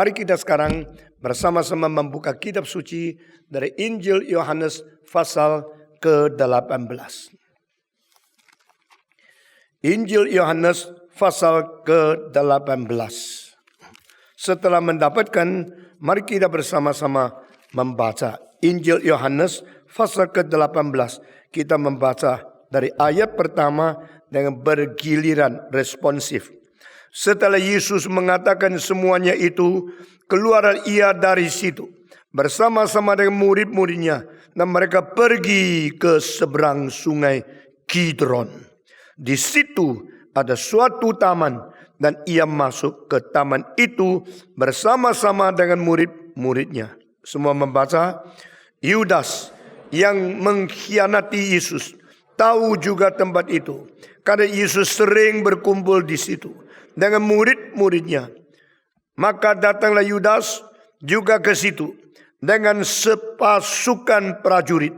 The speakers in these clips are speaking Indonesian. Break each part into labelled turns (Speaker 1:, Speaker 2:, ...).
Speaker 1: Mari kita sekarang bersama-sama membuka kitab suci dari Injil Yohanes pasal ke-18. Injil Yohanes pasal ke-18. Setelah mendapatkan, mari kita bersama-sama membaca Injil Yohanes pasal ke-18. Kita membaca dari ayat pertama dengan bergiliran responsif. Setelah Yesus mengatakan semuanya itu, keluar ia dari situ bersama-sama dengan murid-muridnya, dan mereka pergi ke seberang sungai Kidron. Di situ ada suatu taman, dan ia masuk ke taman itu bersama-sama dengan murid-muridnya. Semua membaca. Yudas yang mengkhianati Yesus tahu juga tempat itu, karena Yesus sering berkumpul di situ dengan murid-muridnya. Maka datanglah Yudas juga ke situ dengan sepasukan prajurit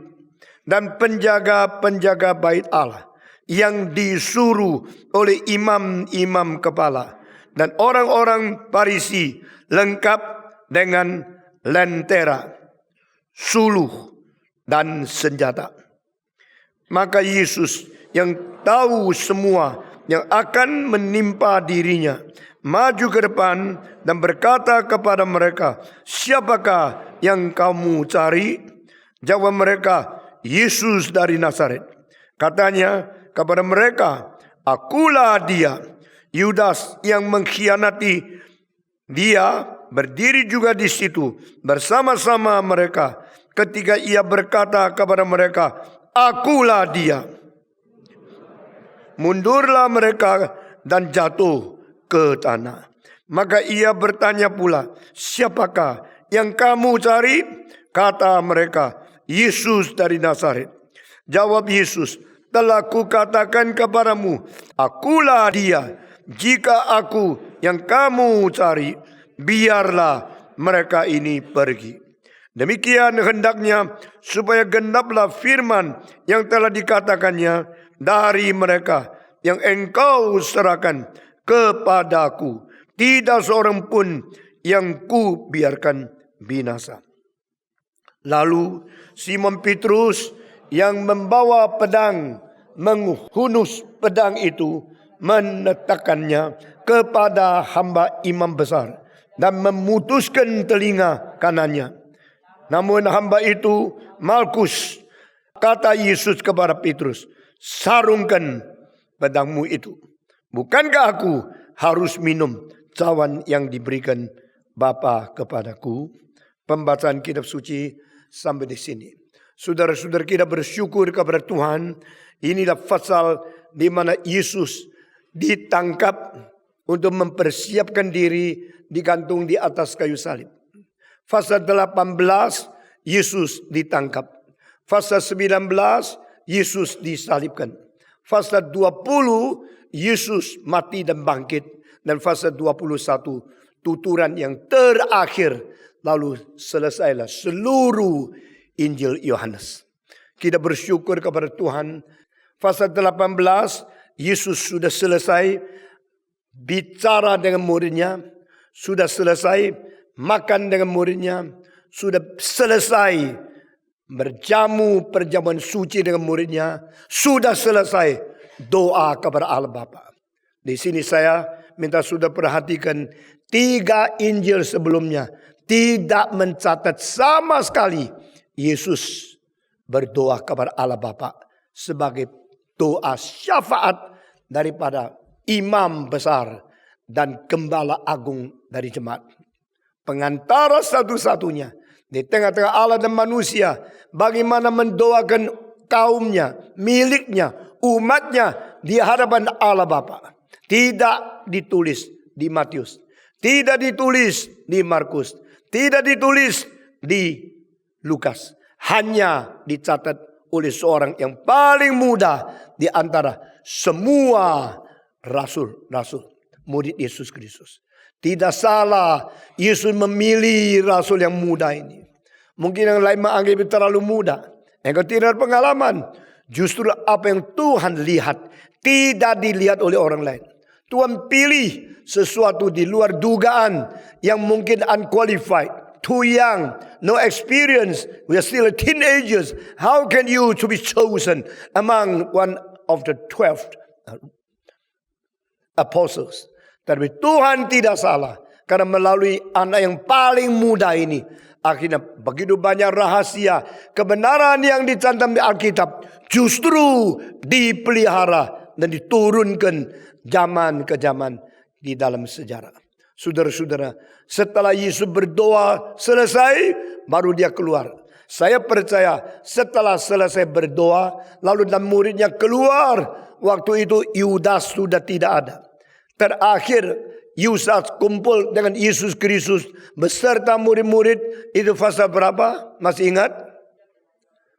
Speaker 1: dan penjaga-penjaga bait Allah yang disuruh oleh imam-imam kepala dan orang-orang Farisi, lengkap dengan lentera, suluh, dan senjata. Maka Yesus yang tahu semua yang akan menimpa dirinya, maju ke depan dan berkata kepada mereka, "Siapakah yang kamu cari?" Jawab mereka, "Yesus dari Nazaret." Katanya kepada mereka, "Akulah dia." Yudas yang mengkhianati dia berdiri juga di situ bersama-sama mereka. Ketika ia berkata kepada mereka, "Akulah dia," mundurlah mereka dan jatuh ke tanah. Maka ia bertanya pula, "Siapakah yang kamu cari?" Kata mereka, "Yesus dari Nazaret." Jawab Yesus, "Telah kukatakan kepadamu, akulah dia. Jika aku yang kamu cari, biarlah mereka ini pergi." Demikian hendaknya supaya genaplah firman yang telah dikatakannya, "Dari mereka yang engkau serahkan kepadaku, tidak seorang pun yang ku biarkan binasa." Lalu Simon Petrus yang membawa pedang menghunus pedang itu, menetakannya kepada hamba imam besar dan memutuskan telinga kanannya. Namun hamba itu, Malkus, kata Yesus kepada Petrus, "Sarungkan pedangmu itu. Bukankah aku harus minum cawan yang diberikan Bapa kepadaku?" Pembacaan kitab suci sampai di sini. Saudara-saudara, kita bersyukur kepada Tuhan. Inilah pasal di mana Yesus ditangkap untuk mempersiapkan diri digantung di atas kayu salib. Pasal 18 Yesus ditangkap. Pasal 19 Yesus disalibkan. Pasal 20 Yesus mati dan bangkit. Dan pasal 21 tuturan yang terakhir. Lalu selesailah seluruh Injil Yohanes. Kita bersyukur kepada Tuhan. Pasal 18 Yesus sudah selesai bicara dengan muridnya, sudah selesai makan dengan muridnya, sudah selesai berjamu perjamuan suci dengan muridnya, sudah selesai doa kepada Allah Bapa. Di sini saya minta saudara perhatikan 3 Injil sebelumnya tidak mencatat sama sekali Yesus berdoa kepada Allah Bapa sebagai doa syafaat daripada imam besar dan gembala agung dari jemaat. Pengantara satu-satunya di tengah-tengah Allah dan manusia, bagaimana mendoakan kaumnya, miliknya, umatnya di hadapan Allah Bapa. Tidak ditulis di Matius, tidak ditulis di Markus, tidak ditulis di Lukas. Hanya dicatat oleh seorang yang paling muda di antara semua rasul-rasul, murid Yesus Kristus. Tidak salah Yesus memilih rasul yang muda ini. Mungkin yang lain menganggap itu terlalu muda, engkau tidak pengalaman. Justru apa yang Tuhan lihat tidak dilihat oleh orang lain. Tuhan pilih sesuatu di luar dugaan yang mungkin unqualified, too young, no experience. We are still teenagers. How can you to be chosen among one of the 12 apostles? Tapi Tuhan tidak salah. Karena melalui anak yang paling muda ini, akhirnya begitu banyak rahasia kebenaran yang dicantum di Alkitab justru dipelihara dan diturunkan zaman ke zaman di dalam sejarah. Saudara-saudara, setelah Yesus berdoa selesai, baru dia keluar. Saya percaya setelah selesai berdoa, lalu dan muridnya keluar. Waktu itu Yudas sudah tidak ada. Terakhir Yudas kumpul dengan Yesus Kristus beserta murid-murid. Itu pasal berapa? Masih ingat?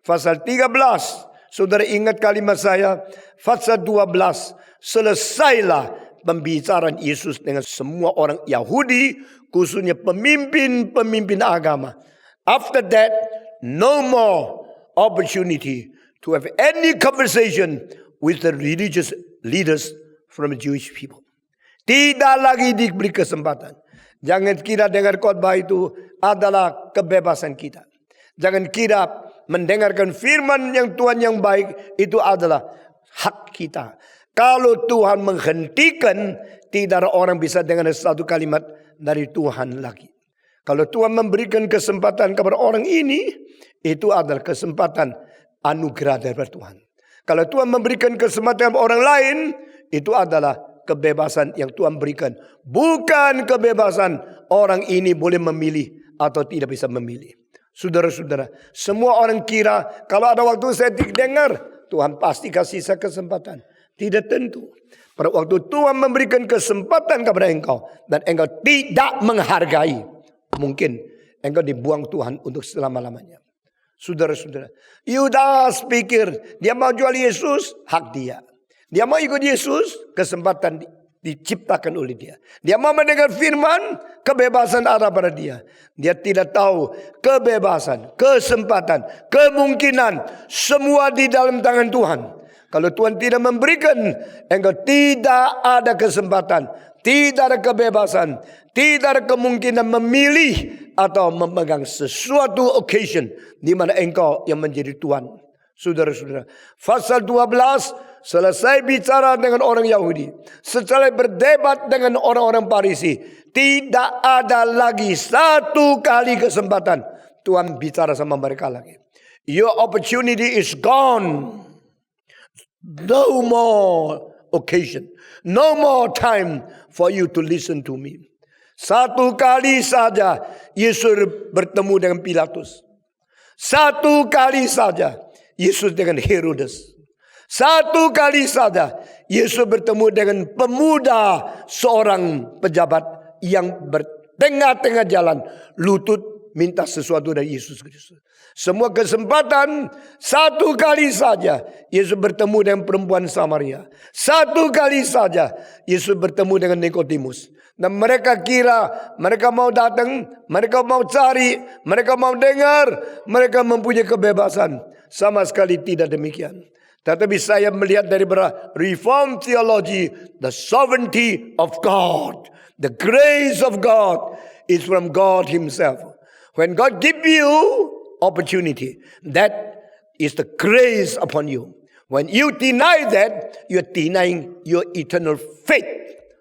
Speaker 1: Pasal 13. Saudara ingat kalimat saya? Pasal 12. Selesailah pembicaraan Yesus dengan semua orang Yahudi, khususnya pemimpin-pemimpin agama. After that, no more opportunity to have any conversation with the religious leaders from the Jewish people. Tidak lagi diberi kesempatan. Jangan kira dengar khotbah itu adalah kebebasan kita. Jangan kira mendengarkan firman yang Tuhan yang baik itu adalah hak kita. Kalau Tuhan menghentikan, tidak ada orang bisa dengar satu kalimat dari Tuhan lagi. Kalau Tuhan memberikan kesempatan kepada orang ini, itu adalah kesempatan anugerah dari Tuhan. Kalau Tuhan memberikan kesempatan kepada orang lain, itu adalah kebebasan yang Tuhan berikan. Bukan kebebasan orang ini boleh memilih atau tidak bisa memilih. Saudara-saudara, semua orang kira kalau ada waktu saya dengar, Tuhan pasti kasih saya kesempatan. Tidak tentu. Pada waktu Tuhan memberikan kesempatan kepada engkau dan engkau tidak menghargai, mungkin engkau dibuang Tuhan untuk selama-lamanya. Saudara-saudara, Yudas pikir dia mau jual Yesus, hak dia. Dia mau ikut Yesus, kesempatan diciptakan oleh dia. Dia mau mendengar firman, kebebasan ada pada dia. Dia tidak tahu kebebasan, kesempatan, kemungkinan, semua di dalam tangan Tuhan. Kalau Tuhan tidak memberikan, engkau tidak ada kesempatan, tidak ada kebebasan, tidak ada kemungkinan memilih atau memegang sesuatu occasion di mana engkau yang menjadi Tuhan. Saudara-saudara, pasal 12 selesai bicara dengan orang Yahudi, setelah berdebat dengan orang-orang Farisi, tidak ada lagi satu kali kesempatan Tuhan bicara sama mereka lagi. Your opportunity is gone. No more occasion, no more time for you to listen to me. Satu kali saja Yesus bertemu dengan Pilatus. Satu kali saja Yesus dengan Herodes. Satu kali saja Yesus bertemu dengan pemuda seorang pejabat yang bertengah-tengah jalan lutut minta sesuatu dari Yesus Kristus. Semua kesempatan satu kali saja Yesus bertemu dengan perempuan Samaria. Satu kali saja Yesus bertemu dengan Nikodemus. Dan mereka kira mereka mau datang, mereka mau cari, mereka mau dengar, mereka mempunyai kebebasan. Sama sekali tidak demikian. Tetapi saya melihat dari Reform Theology, the sovereignty of God, the grace of God is from God Himself. When God give you opportunity, that is the grace upon you. When you deny that, you are denying your eternal faith.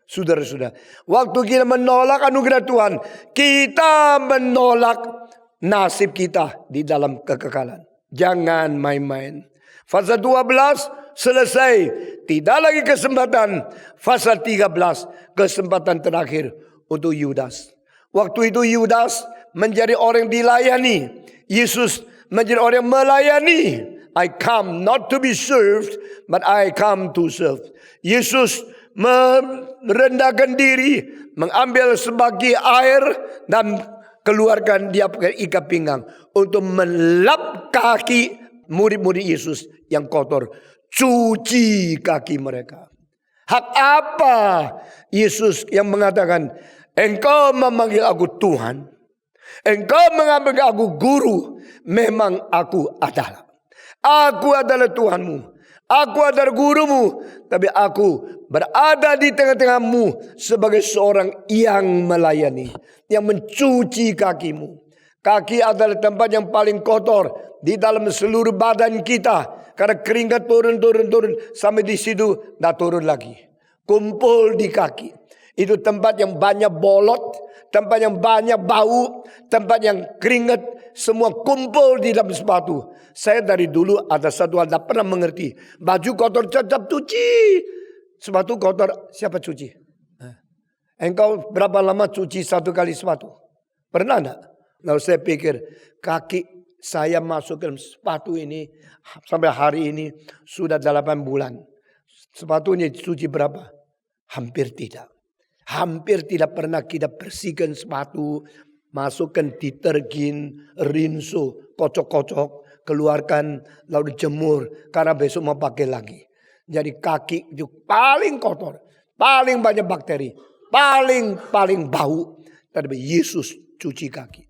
Speaker 1: Saudara-saudara, waktu kita menolak anugerah Tuhan, kita menolak nasib kita di dalam kekekalan. Jangan main-main. Pasal 12 selesai. Tidak lagi kesempatan. Pasal 13 kesempatan terakhir untuk Yudas. Waktu itu Yudas menjadi orang dilayani. Yesus menjadi orang melayani. I come not to be served, but I come to serve. Yesus merendahkan diri, mengambil sebagai air dan keluarkan dia pakai ikat pinggang untuk melap kaki murid-murid Yesus yang kotor. Cuci kaki mereka. Hak apa Yesus yang mengatakan, engkau memanggil aku Tuhan, engkau mengambil aku guru? Memang aku adalah Tuhanmu. Aku adalah gurumu, tapi aku berada di tengah-tengahmu sebagai seorang yang melayani, yang mencuci kakimu. Kaki adalah tempat yang paling kotor di dalam seluruh badan kita. Karena keringat turun sampai di situ, dah turun lagi. Kumpul di kaki. Itu tempat yang banyak bolot, tempat yang banyak bau, tempat yang keringat, semua kumpul di dalam sepatu. Saya dari dulu ada satu hal tak pernah mengerti. Baju kotor tetap cuci. Sepatu kotor siapa cuci? Engkau berapa lama cuci satu kali sepatu? Pernah enggak? Lalu saya pikir kaki saya masuk dalam sepatu ini sampai hari ini sudah 8 bulan. Sepatunya cuci berapa? Hampir tidak. Hampir tidak pernah kita bersihkan sepatu. Masukkan deterjen, rinso, kocok-kocok, keluarkan, lalu jemur. Karena besok mau pakai lagi. Jadi kaki itu paling kotor, paling banyak bakteri, paling bau. Tapi Yesus cuci kaki.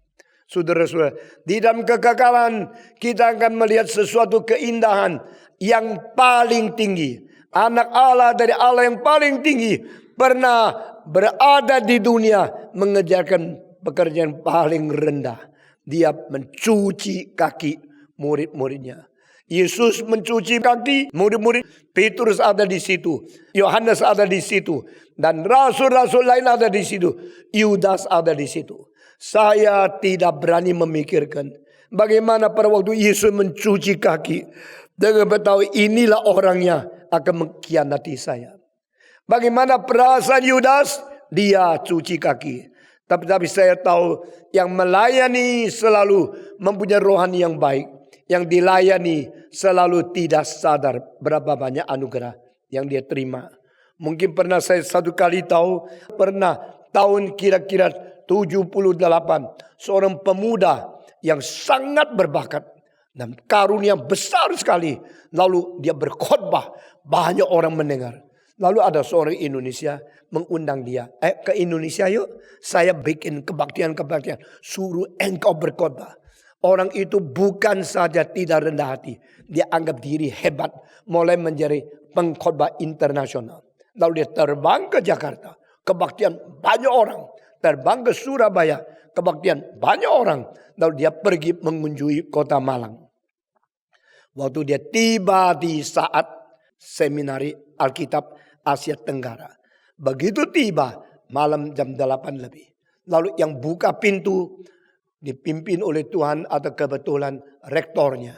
Speaker 1: Saudara-saudara, di dalam kekekalan kita akan melihat sesuatu keindahan yang paling tinggi. Anak Allah dari Allah yang paling tinggi pernah berada di dunia mengerjakan pekerjaan paling rendah. Dia mencuci kaki murid-muridnya. Yesus mencuci kaki murid-murid. Petrus ada di situ. Yohanes ada di situ. Dan rasul-rasul lain ada di situ. Yudas ada di situ. Saya tidak berani memikirkan bagaimana pada waktu Yesus mencuci kaki. Dengan beritahu inilah orangnya akan mengkhianati saya. Bagaimana perasaan Yudas? Dia cuci kaki. Tapi saya tahu yang melayani selalu mempunyai rohani yang baik. Yang dilayani selalu tidak sadar berapa banyak anugerah yang dia terima. Mungkin pernah saya satu kali tahu, pernah tahun kira-kira 78. Seorang pemuda yang sangat berbakat dan karunia besar sekali. Lalu dia berkhotbah, banyak orang mendengar. Lalu ada seorang Indonesia mengundang dia. Ke Indonesia yuk, saya bikin kebaktian-kebaktian. Suruh engkau berkhotbah. Orang itu bukan saja tidak rendah hati. Dia anggap diri hebat. Mulai menjadi pengkhotbah internasional. Lalu dia terbang ke Jakarta. Kebaktian banyak orang. Terbang ke Surabaya. Kebaktian banyak orang. Lalu dia pergi mengunjungi kota Malang. Waktu dia tiba di saat seminari Alkitab Asia Tenggara. Begitu tiba malam jam 8 lebih. Lalu yang buka pintu dipimpin oleh Tuhan atau kebetulan rektornya.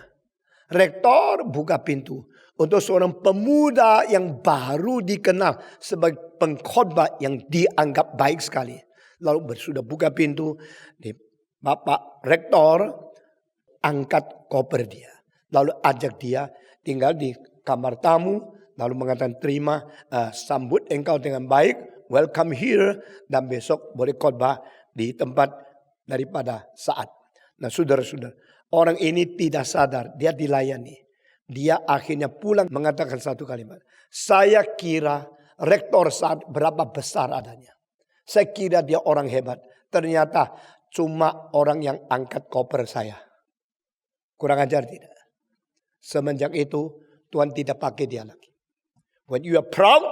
Speaker 1: Rektor buka pintu untuk seorang pemuda yang baru dikenal sebagai pengkhotbah yang dianggap baik sekali. Lalu sudah buka pintu, Bapak Rektor angkat koper dia. Lalu ajak dia tinggal di kamar tamu. Lalu mengatakan terima, sambut engkau dengan baik, welcome here. Dan besok boleh khotbah di tempat daripada saat. Nah saudara-saudara, orang ini tidak sadar, dia dilayani. Dia akhirnya pulang mengatakan satu kalimat. Saya kira rektor saat berapa besar adanya. Saya kira dia orang hebat. Ternyata cuma orang yang angkat koper saya. Kurang ajar tidak? Semenjak itu Tuhan tidak pakai dia lagi. When you are proud,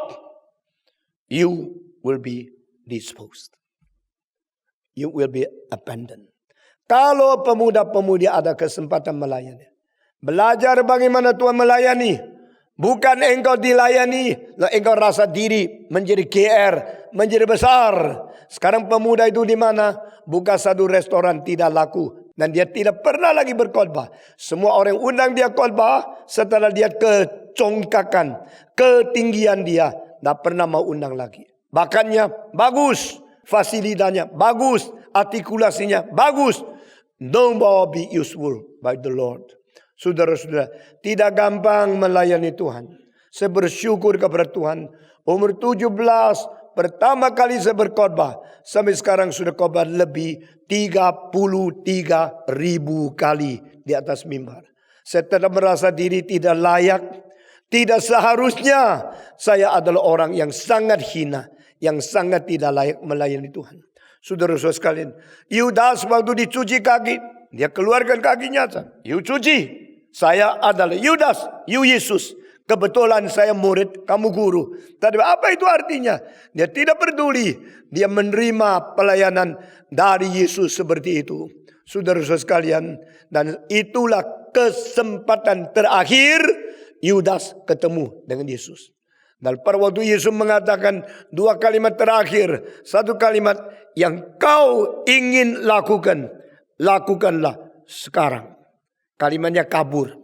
Speaker 1: you will be disposed. You will be abandoned. Kalau pemuda-pemudi ada kesempatan melayani. Belajar bagaimana Tuhan melayani. Bukan engkau dilayani. Lalu engkau rasa diri menjadi GR. Menjadi besar. Sekarang pemuda itu di mana? Buka satu restoran tidak laku. Dan dia tidak pernah lagi berkhotbah. Semua orang undang dia khotbah. Setelah dia kecongkakan, ketinggian dia, tidak pernah mau undang lagi. Bakannya bagus, fasilitasnya bagus, artikulasinya bagus. No more be useful by the Lord. Saudara-saudara, tidak gampang melayani Tuhan. Saya bersyukur kepada Tuhan. Umur 17, pertama kali saya berkhotbah. Sampai sekarang sudah khotbah lebih 33.000 kali di atas mimbar. Saya tetap merasa diri tidak layak. Tidak seharusnya saya adalah orang yang sangat hina. Yang sangat tidak layak melayani Tuhan. Saudara-saudara sekalian. Yudas waktu dicuci kaki. Dia keluarkan kakinya. You cuci. Saya adalah Yudas. You Yesus. Kebetulan saya murid, kamu guru. Tapi apa itu artinya? Dia tidak peduli. Dia menerima pelayanan dari Yesus seperti itu. Saudara-saudara sekalian, dan itulah kesempatan terakhir Yudas ketemu dengan Yesus. Dan pada waktu Yesus mengatakan 2 kalimat terakhir, 1 kalimat yang kau ingin lakukan, lakukanlah sekarang. Kalimatnya kabur.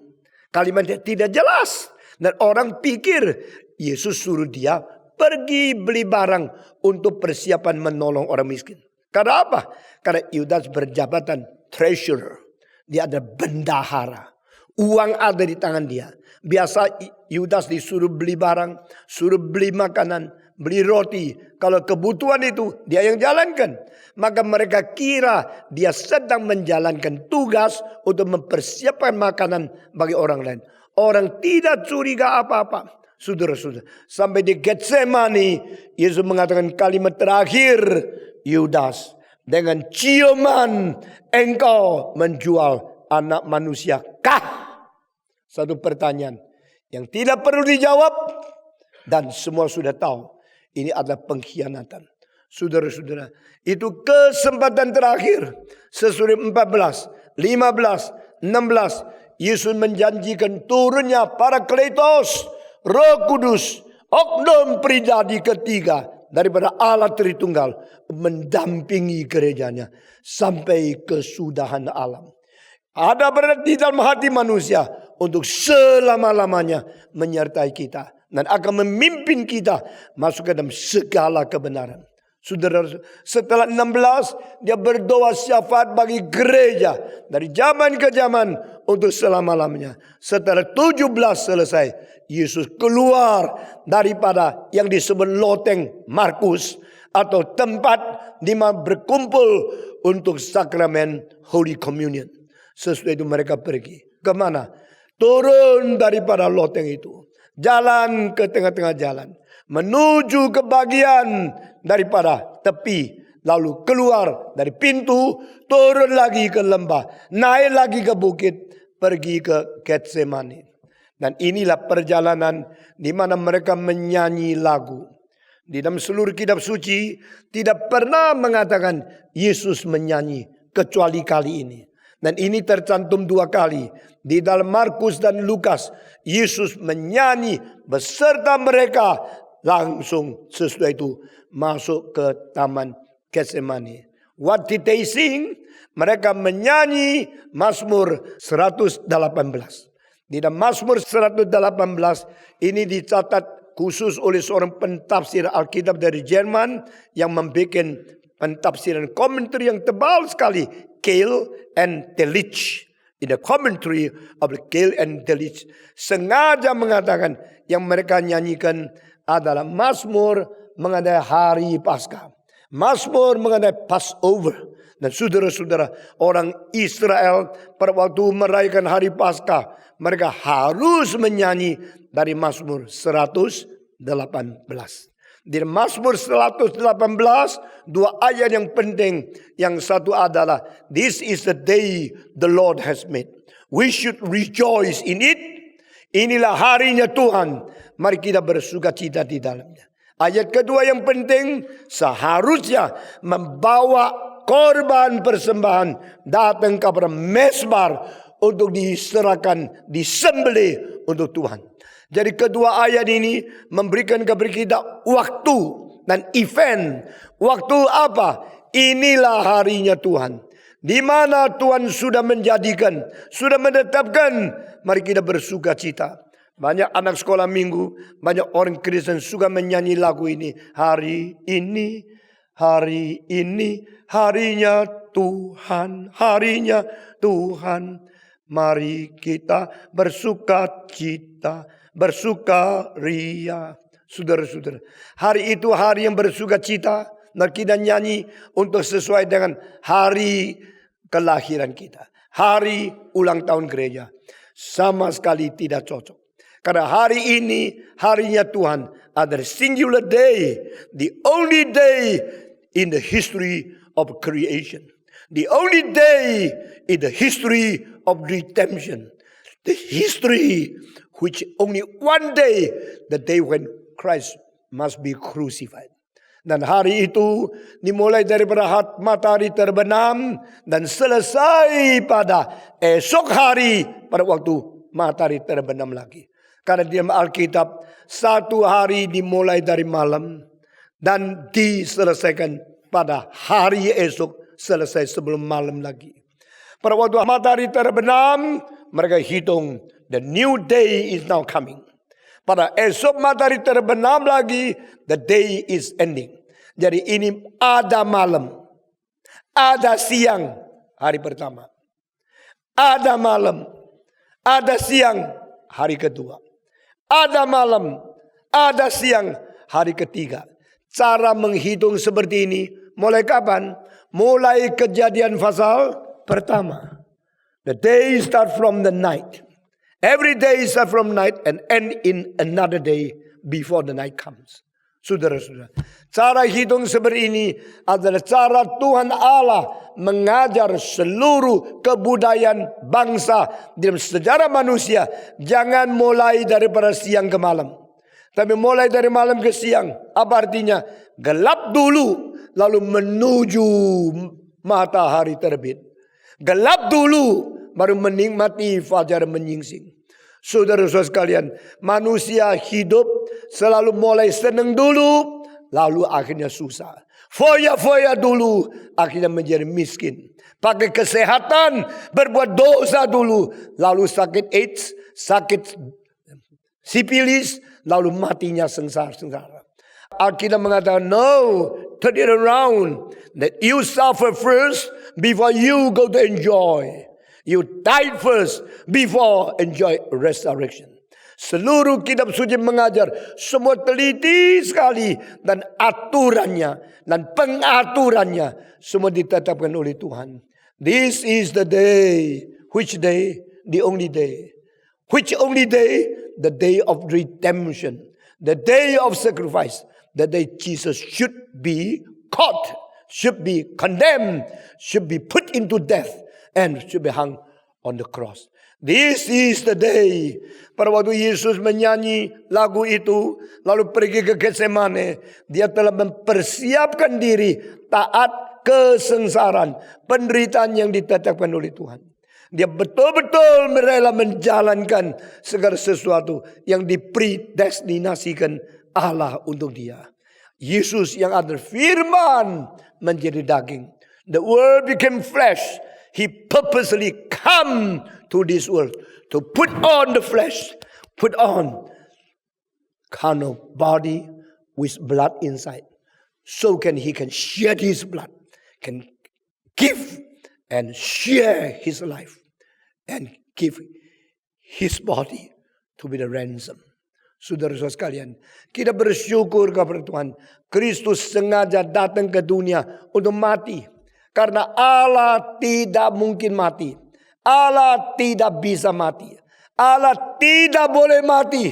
Speaker 1: Kalimatnya tidak jelas. Dan orang pikir Yesus suruh dia pergi beli barang untuk persiapan menolong orang miskin. Karena apa? Karena Yudas berjabatan treasurer. Dia ada bendahara. Uang ada di tangan dia. Biasa Yudas disuruh beli barang, suruh beli makanan, beli roti. Kalau kebutuhan itu dia yang jalankan. Maka mereka kira dia sedang menjalankan tugas untuk mempersiapkan makanan bagi orang lain. Orang tidak curiga apa-apa. Saudara-saudara, sampai di Getsemani, Yesus mengatakan kalimat terakhir, Yudas, dengan ciuman engkau menjual anak manusia kah? Satu pertanyaan yang tidak perlu dijawab dan semua sudah tahu. Ini adalah pengkhianatan. Saudara-saudara, itu kesempatan terakhir. Sesudah 14, 15, 16, Yesus menjanjikan turunnya Parakletos, Roh Kudus, oknum pribadi ketiga daripada Allah Tritunggal mendampingi gerejanya sampai kesudahan alam. Ada berada di dalam hati manusia untuk selama-lamanya menyertai kita dan akan memimpin kita masuk ke dalam segala kebenaran. Saudara, setelah 16 dia berdoa syafaat bagi gereja dari zaman ke zaman untuk selama-lamanya. Setelah 17 selesai, Yesus keluar daripada yang disebut loteng Markus atau tempat di mana berkumpul untuk sakramen Holy Communion. Sesudah itu mereka pergi. Kemana? Turun daripada loteng itu. Jalan ke tengah-tengah jalan. Menuju ke bagian daripada tepi. Lalu keluar dari pintu. Turun lagi ke lembah. Naik lagi ke bukit. Pergi ke Getsemani. Dan inilah perjalanan di mana mereka menyanyi lagu. Di dalam seluruh kitab suci tidak pernah mengatakan Yesus menyanyi kecuali kali ini. Dan ini tercantum 2 kali. Di dalam Markus dan Lukas. Yesus menyanyi beserta mereka. Langsung sesudah itu masuk ke taman Getsemani. What did they sing? Mereka menyanyi Mazmur 118. Di dalam Mazmur 118 ini dicatat khusus oleh seorang pentafsir Alkitab dari Jerman yang membuat pentafsiran komentar yang tebal sekali. Keil and Delitzsch. In the commentary of the Keil and Delitzsch sengaja mengatakan yang mereka nyanyikan adalah Mazmur mengenai hari Paskah. Mazmur mengenai Passover. Dan saudara-saudara, orang Israel pada waktu merayakan hari Paskah, mereka harus menyanyi dari Mazmur 118. Di Mazmur 118, 2 ayat yang penting. Yang satu adalah, this is the day the Lord has made. We should rejoice in it. Inilah harinya Tuhan. Mari kita bersuka cita di dalamnya. Ayat kedua yang penting, seharusnya membawa korban persembahan datang kepada mesbah untuk diserahkan, disembelih untuk Tuhan. Jadi kedua ayat ini memberikan kepada kita waktu dan event. Waktu apa? Inilah harinya Tuhan. Di mana Tuhan sudah menjadikan, sudah menetapkan. Mari kita bersuka cita. Banyak anak sekolah minggu, banyak orang Kristen suka menyanyi lagu ini. Hari ini, harinya Tuhan, harinya Tuhan. Mari kita bersuka cita, bersuka ria. Saudara-saudara, hari itu hari yang bersuka cita. Dan kita nyanyi untuk sesuai dengan hari kelahiran kita. Hari ulang tahun gereja. Sama sekali tidak cocok. Karena hari ini, harinya Tuhan adalah singular day. The only day in the history of creation. The only day in the history of redemption. The history which only one day, the day when Christ must be crucified. Dan hari itu dimulai daripada matahari terbenam dan selesai pada esok hari pada waktu matahari terbenam lagi. Karena di dalam Alkitab satu hari dimulai dari malam dan diselesaikan pada hari esok, selesai sebelum malam lagi. Pada waktu matahari terbenam, mereka hitung the new day is now coming. Pada esok matahari terbenam lagi, the day is ending. Jadi ini ada malam, ada siang hari pertama, ada malam, ada siang hari kedua, ada malam, ada siang hari ketiga. Cara menghitung seperti ini mulai kapan? Mulai Kejadian pasal pertama. The day start from the night. Every day start from night and end in another day before the night comes. Saudara-saudara, cara hitung seperti ini adalah cara Tuhan Allah mengajar seluruh kebudayaan bangsa dalam sejarah manusia. Jangan mulai daripada siang ke malam, tapi mulai dari malam ke siang. Apa artinya? Gelap dulu, lalu menuju matahari terbit. Gelap dulu, baru menikmati fajar menyingsing. Saudara-saudara sekalian, manusia hidup selalu mulai senang dulu, lalu akhirnya susah. Foya-foya dulu, akhirnya menjadi miskin. Pakai kesehatan, berbuat dosa dulu, lalu sakit AIDS, sakit sipilis, lalu matinya sengsara-sengsara. Alkitab mengatakan, no, turn it around. That you suffer first before you go to enjoy. You died first before enjoy resurrection. Seluruh kitab suci mengajar semua teliti sekali dan aturannya dan pengaturannya semua ditetapkan oleh Tuhan. This is the day. Which day? The only day. Which only day? The day of redemption. The day of sacrifice. The day Jesus should be caught, should be condemned, should be put into death, and should be hung on the cross. This is the day. Pada waktu Yesus menyanyi lagu itu, lalu pergi ke Getsemane, dia telah mempersiapkan diri taat kesengsaraan, penderitaan yang ditetapkan oleh Tuhan. Dia betul-betul rela menjalankan segala sesuatu yang dipredestinasikan Allah untuk dia. Yesus yang adalah firman menjadi daging. The word became flesh. He purposely come to this world to put on the flesh, put on carnal body with blood inside. So he can shed his blood, can give and share his life and give his body to be the ransom. Saudara-saudara sekalian, kita bersyukur kepada Tuhan. Kristus sengaja datang ke dunia untuk mati. Karena Allah tidak mungkin mati. Allah tidak bisa mati. Allah tidak boleh mati.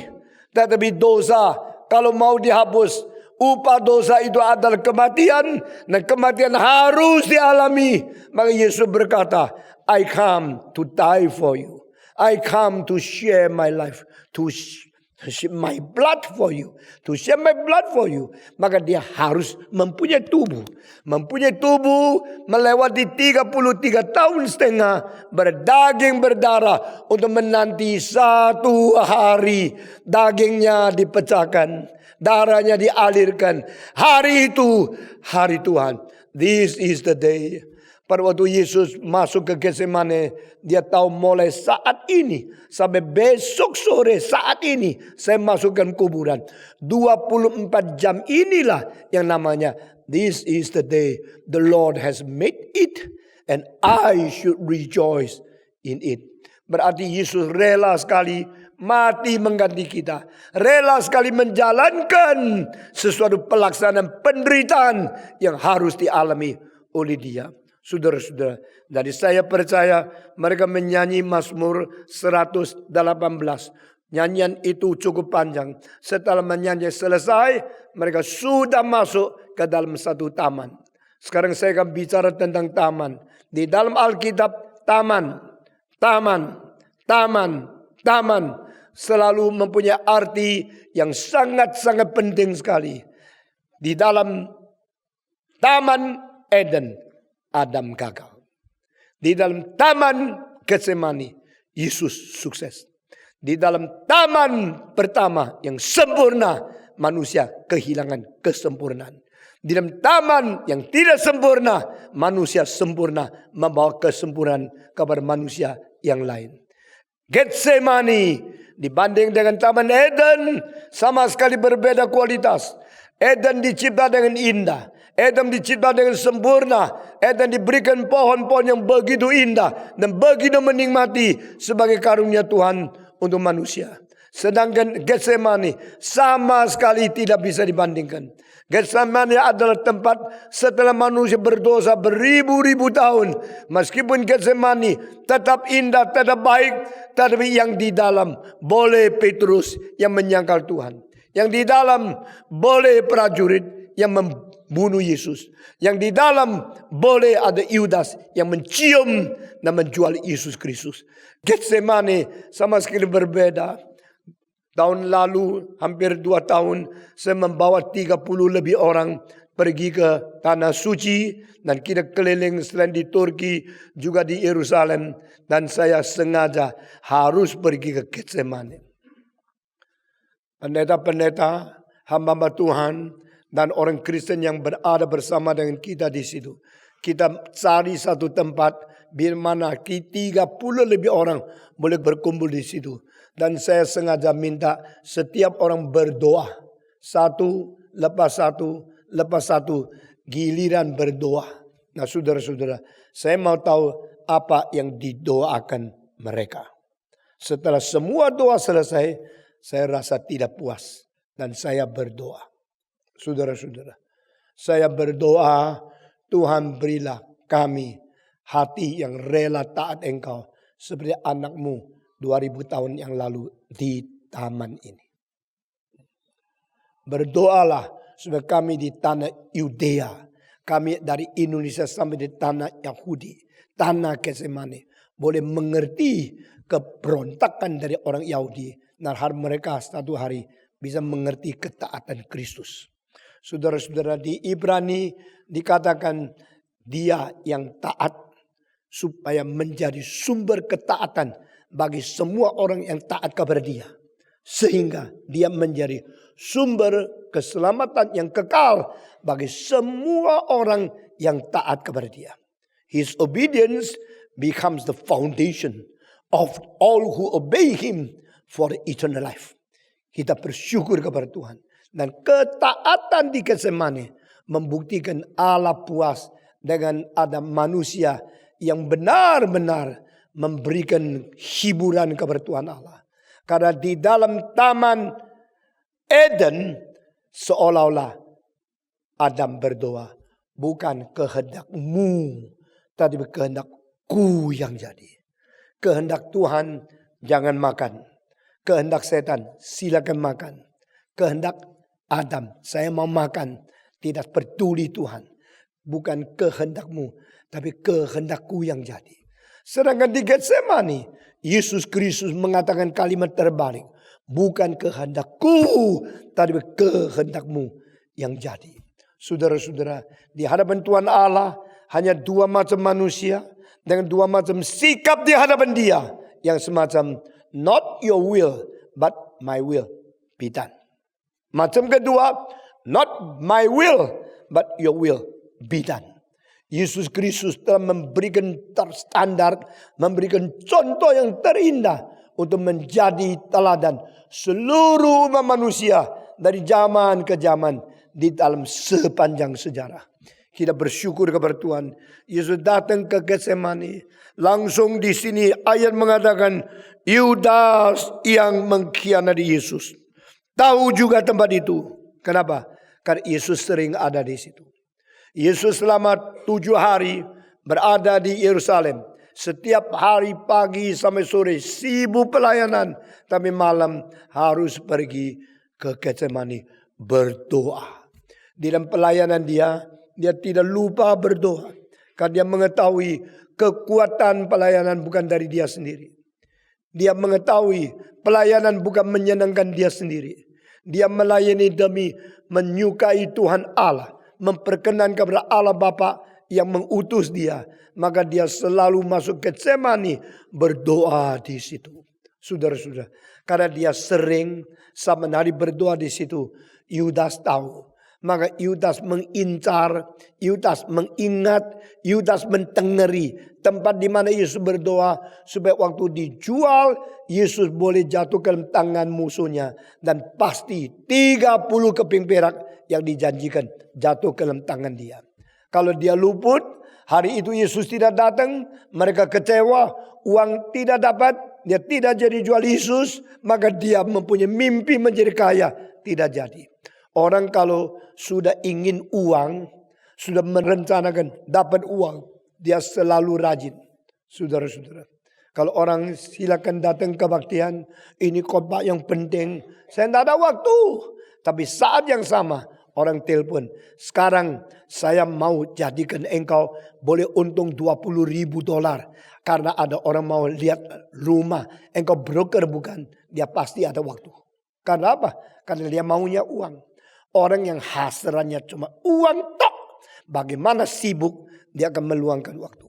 Speaker 1: Tetapi dosa kalau mau dihapus, upah dosa itu adalah kematian. Dan kematian harus dialami. Maka Yesus berkata, I come to die for you. I come to share my life. To share my blood for you. To share my blood for you. Maka dia harus mempunyai tubuh. Mempunyai tubuh melewati 33 tahun setengah. Berdaging berdarah. Untuk menanti satu hari. Dagingnya dipecahkan. Darahnya dialirkan. Hari itu. Hari Tuhan. This is the day. Pada waktu Yesus masuk ke Getsemane, dia tahu mulai saat ini sampai besok sore saat ini saya masukkan kuburan. 24 jam inilah yang namanya this is the day the Lord has made it and I should rejoice in it. Berarti Yesus rela sekali mati mengganti kita. Rela sekali menjalankan sesuatu pelaksanaan penderitaan yang harus dialami oleh dia. Saudara-saudara, dari saya percaya mereka menyanyi Mazmur 118. Nyanyian itu cukup panjang. Setelah menyanyi selesai, mereka sudah masuk ke dalam satu taman. Sekarang saya akan bicara tentang taman. Di dalam Alkitab, taman, taman, taman, taman. selalu mempunyai arti yang sangat-sangat penting sekali. Di dalam Taman Eden, Adam gagal. Di dalam Taman Getsemani, Yesus sukses. Di dalam taman pertama yang sempurna, manusia kehilangan kesempurnaan. Di dalam taman yang tidak sempurna, manusia sempurna membawa kesempurnaan kepada manusia yang lain. Getsemani dibanding dengan Taman Eden sama sekali berbeda kualitas. Eden dicipta dengan indah. Eden dicipta dengan sempurna. Eden diberikan pohon-pohon yang begitu indah dan begitu menikmati sebagai karunia Tuhan untuk manusia. Sedangkan Getsemani sama sekali tidak bisa dibandingkan. Getsemani adalah tempat setelah manusia berdosa beribu-ribu tahun. Meskipun Getsemani tetap indah, tetap baik, tetapi yang di dalam boleh Petrus yang menyangkal Tuhan. Yang di dalam boleh prajurit yang membunuh Yesus. Yang di dalam boleh ada Yudas yang mencium dan menjual Yesus Kristus. Getsemani sama sekali berbeda. Tahun lalu hampir 2 tahun saya membawa 30 lebih orang pergi ke Tanah Suci. Dan kita keliling selain di Turki juga di Yerusalem. Dan saya sengaja harus pergi ke Getsemani. Pendeta-pendeta, hamba-hamba Tuhan dan orang Kristen yang berada bersama dengan kita di situ. Kita cari satu tempat di mana 30 lebih orang boleh berkumpul di situ. Dan saya sengaja minta setiap orang berdoa. Satu lepas satu giliran berdoa. Nah saudara-saudara, saya mau tahu apa yang didoakan mereka. Setelah semua doa selesai, saya rasa tidak puas. Dan saya berdoa. Saudara-saudara, saya berdoa, Tuhan berilah kami hati yang rela taat Engkau. Seperti anakmu 2000 tahun yang lalu di taman ini. Berdoalah supaya kami di tanah Yudea, kami dari Indonesia sampai di tanah Yahudi, tanah Getsemani, boleh mengerti keberontakan dari orang Yahudi. Dan mereka satu hari bisa mengerti ketaatan Kristus. Saudara-saudara, di Ibrani dikatakan dia yang taat supaya menjadi sumber ketaatan bagi semua orang yang taat kepada dia. Sehingga dia menjadi sumber keselamatan yang kekal bagi semua orang yang taat kepada dia. His obedience becomes the foundation of all who obey him for eternal life. Kita bersyukur kepada Tuhan. Dan ketaatan di Getsemani membuktikan Allah puas dengan ada manusia yang benar-benar memberikan hiburan kepada Tuhan Allah. Karena di dalam Taman Eden seolah-olah Adam berdoa, bukan kehendakmu, tapi kehendakku yang jadi. Kehendak Tuhan jangan makan. Kehendak setan silakan makan. Kehendak Adam saya mau makan. Tidak peduli Tuhan. Bukan kehendakmu, tapi kehendakku yang jadi. Sedangkan di Getsemani, Yesus Kristus mengatakan kalimat terbalik. Bukan kehendakku, tapi kehendakmu yang jadi. Saudara-saudara, di hadapan Tuhan Allah hanya 2 macam manusia dengan 2 macam sikap di hadapan Dia yang semacam not your will, but my will be done. Macam kedua, not my will, but your will be done. Yesus Kristus telah memberikan standar, memberikan contoh yang terindah untuk menjadi teladan seluruh umat manusia dari zaman ke zaman di dalam sepanjang sejarah. Kita bersyukur kepada Tuhan. Yesus datang ke Getsemani. Langsung di sini ayat mengatakan Yudas yang mengkhianati Yesus tahu juga tempat itu. Kenapa? Karena Yesus sering ada di situ. Yesus selama 7 hari berada di Yerusalem. Setiap hari pagi sampai sore sibuk pelayanan. Tapi malam harus pergi ke Getsemani berdoa. Di dalam pelayanan dia tidak lupa berdoa. Karena dia mengetahui kekuatan pelayanan bukan dari dia sendiri. Dia mengetahui pelayanan bukan menyenangkan dia sendiri. Dia melayani demi menyukai Tuhan Allah, memperkenankan kepada Allah Bapa yang mengutus dia. Maka dia selalu masuk ke Getsemani berdoa di situ. Saudara-saudara, karena dia sering sama hari berdoa di situ, Yudas tahu. Maka Yudas mengincar, Yudas mengingat, Yudas mentengeri tempat di mana Yesus berdoa supaya waktu dijual Yesus boleh jatuh ke dalam tangan musuhnya dan pasti 30 keping perak yang dijanjikan jatuh ke dalam tangan dia. Kalau dia luput, hari itu Yesus tidak datang, mereka kecewa, uang tidak dapat, dia tidak jadi jual Yesus, maka dia mempunyai mimpi menjadi kaya, tidak jadi. Orang kalau sudah ingin uang, sudah merencanakan dapat uang, dia selalu rajin. Saudara-saudara, kalau orang silakan datang kebaktian, ini khotbah yang penting, saya tidak ada waktu. Tapi saat yang sama, orang telepon, sekarang saya mau jadikan engkau boleh untung $20,000. Karena ada orang mau lihat rumah, engkau broker bukan, dia pasti ada waktu. Karena apa? Karena dia maunya uang. Orang yang hasratnya cuma uang tok. Bagaimana sibuk dia akan meluangkan waktu.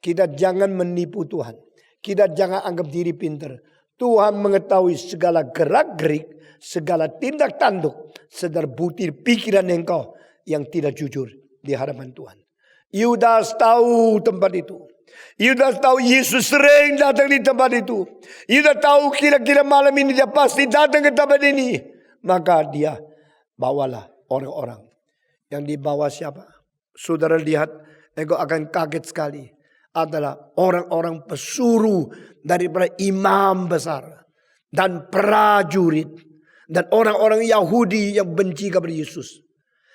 Speaker 1: Kita jangan menipu Tuhan. Kita jangan anggap diri pintar. Tuhan mengetahui segala gerak-gerik, segala tindak tanduk, sedar butir pikiran engkau yang tidak jujur di hadapan Tuhan. Yudas tahu tempat itu. Yudas tahu Yesus sering datang di tempat itu. Yudas tahu kira-kira malam ini dia pasti datang ke tempat ini. Maka dia bawalah orang-orang. Yang dibawa siapa? Saudara lihat, engkau akan kaget sekali. Adalah orang-orang pesuruh daripada imam besar. Dan prajurit. Dan orang-orang Yahudi yang benci kepada Yesus.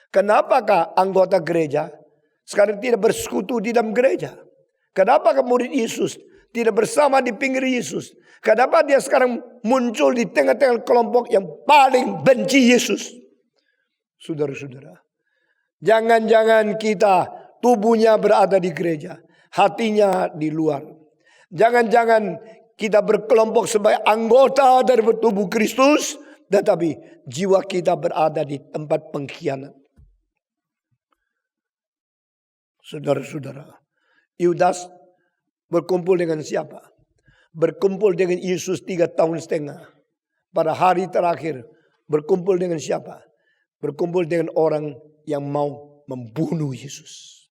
Speaker 1: Kenapakah anggota gereja sekarang tidak bersekutu di dalam gereja? Kenapa murid Yesus tidak bersama di pinggir Yesus? Kenapa dia sekarang muncul di tengah-tengah kelompok yang paling benci Yesus? Saudara-saudara, jangan-jangan kita tubuhnya berada di gereja, hatinya di luar. Jangan-jangan kita berkelompok sebagai anggota dari tubuh Kristus, tetapi jiwa kita berada di tempat pengkhianat. Saudara-saudara, Yudas berkumpul dengan siapa? Berkumpul dengan Yesus 3,5 tahun. Pada hari terakhir berkumpul dengan siapa? Berkumpul dengan orang yang mau membunuh Yesus.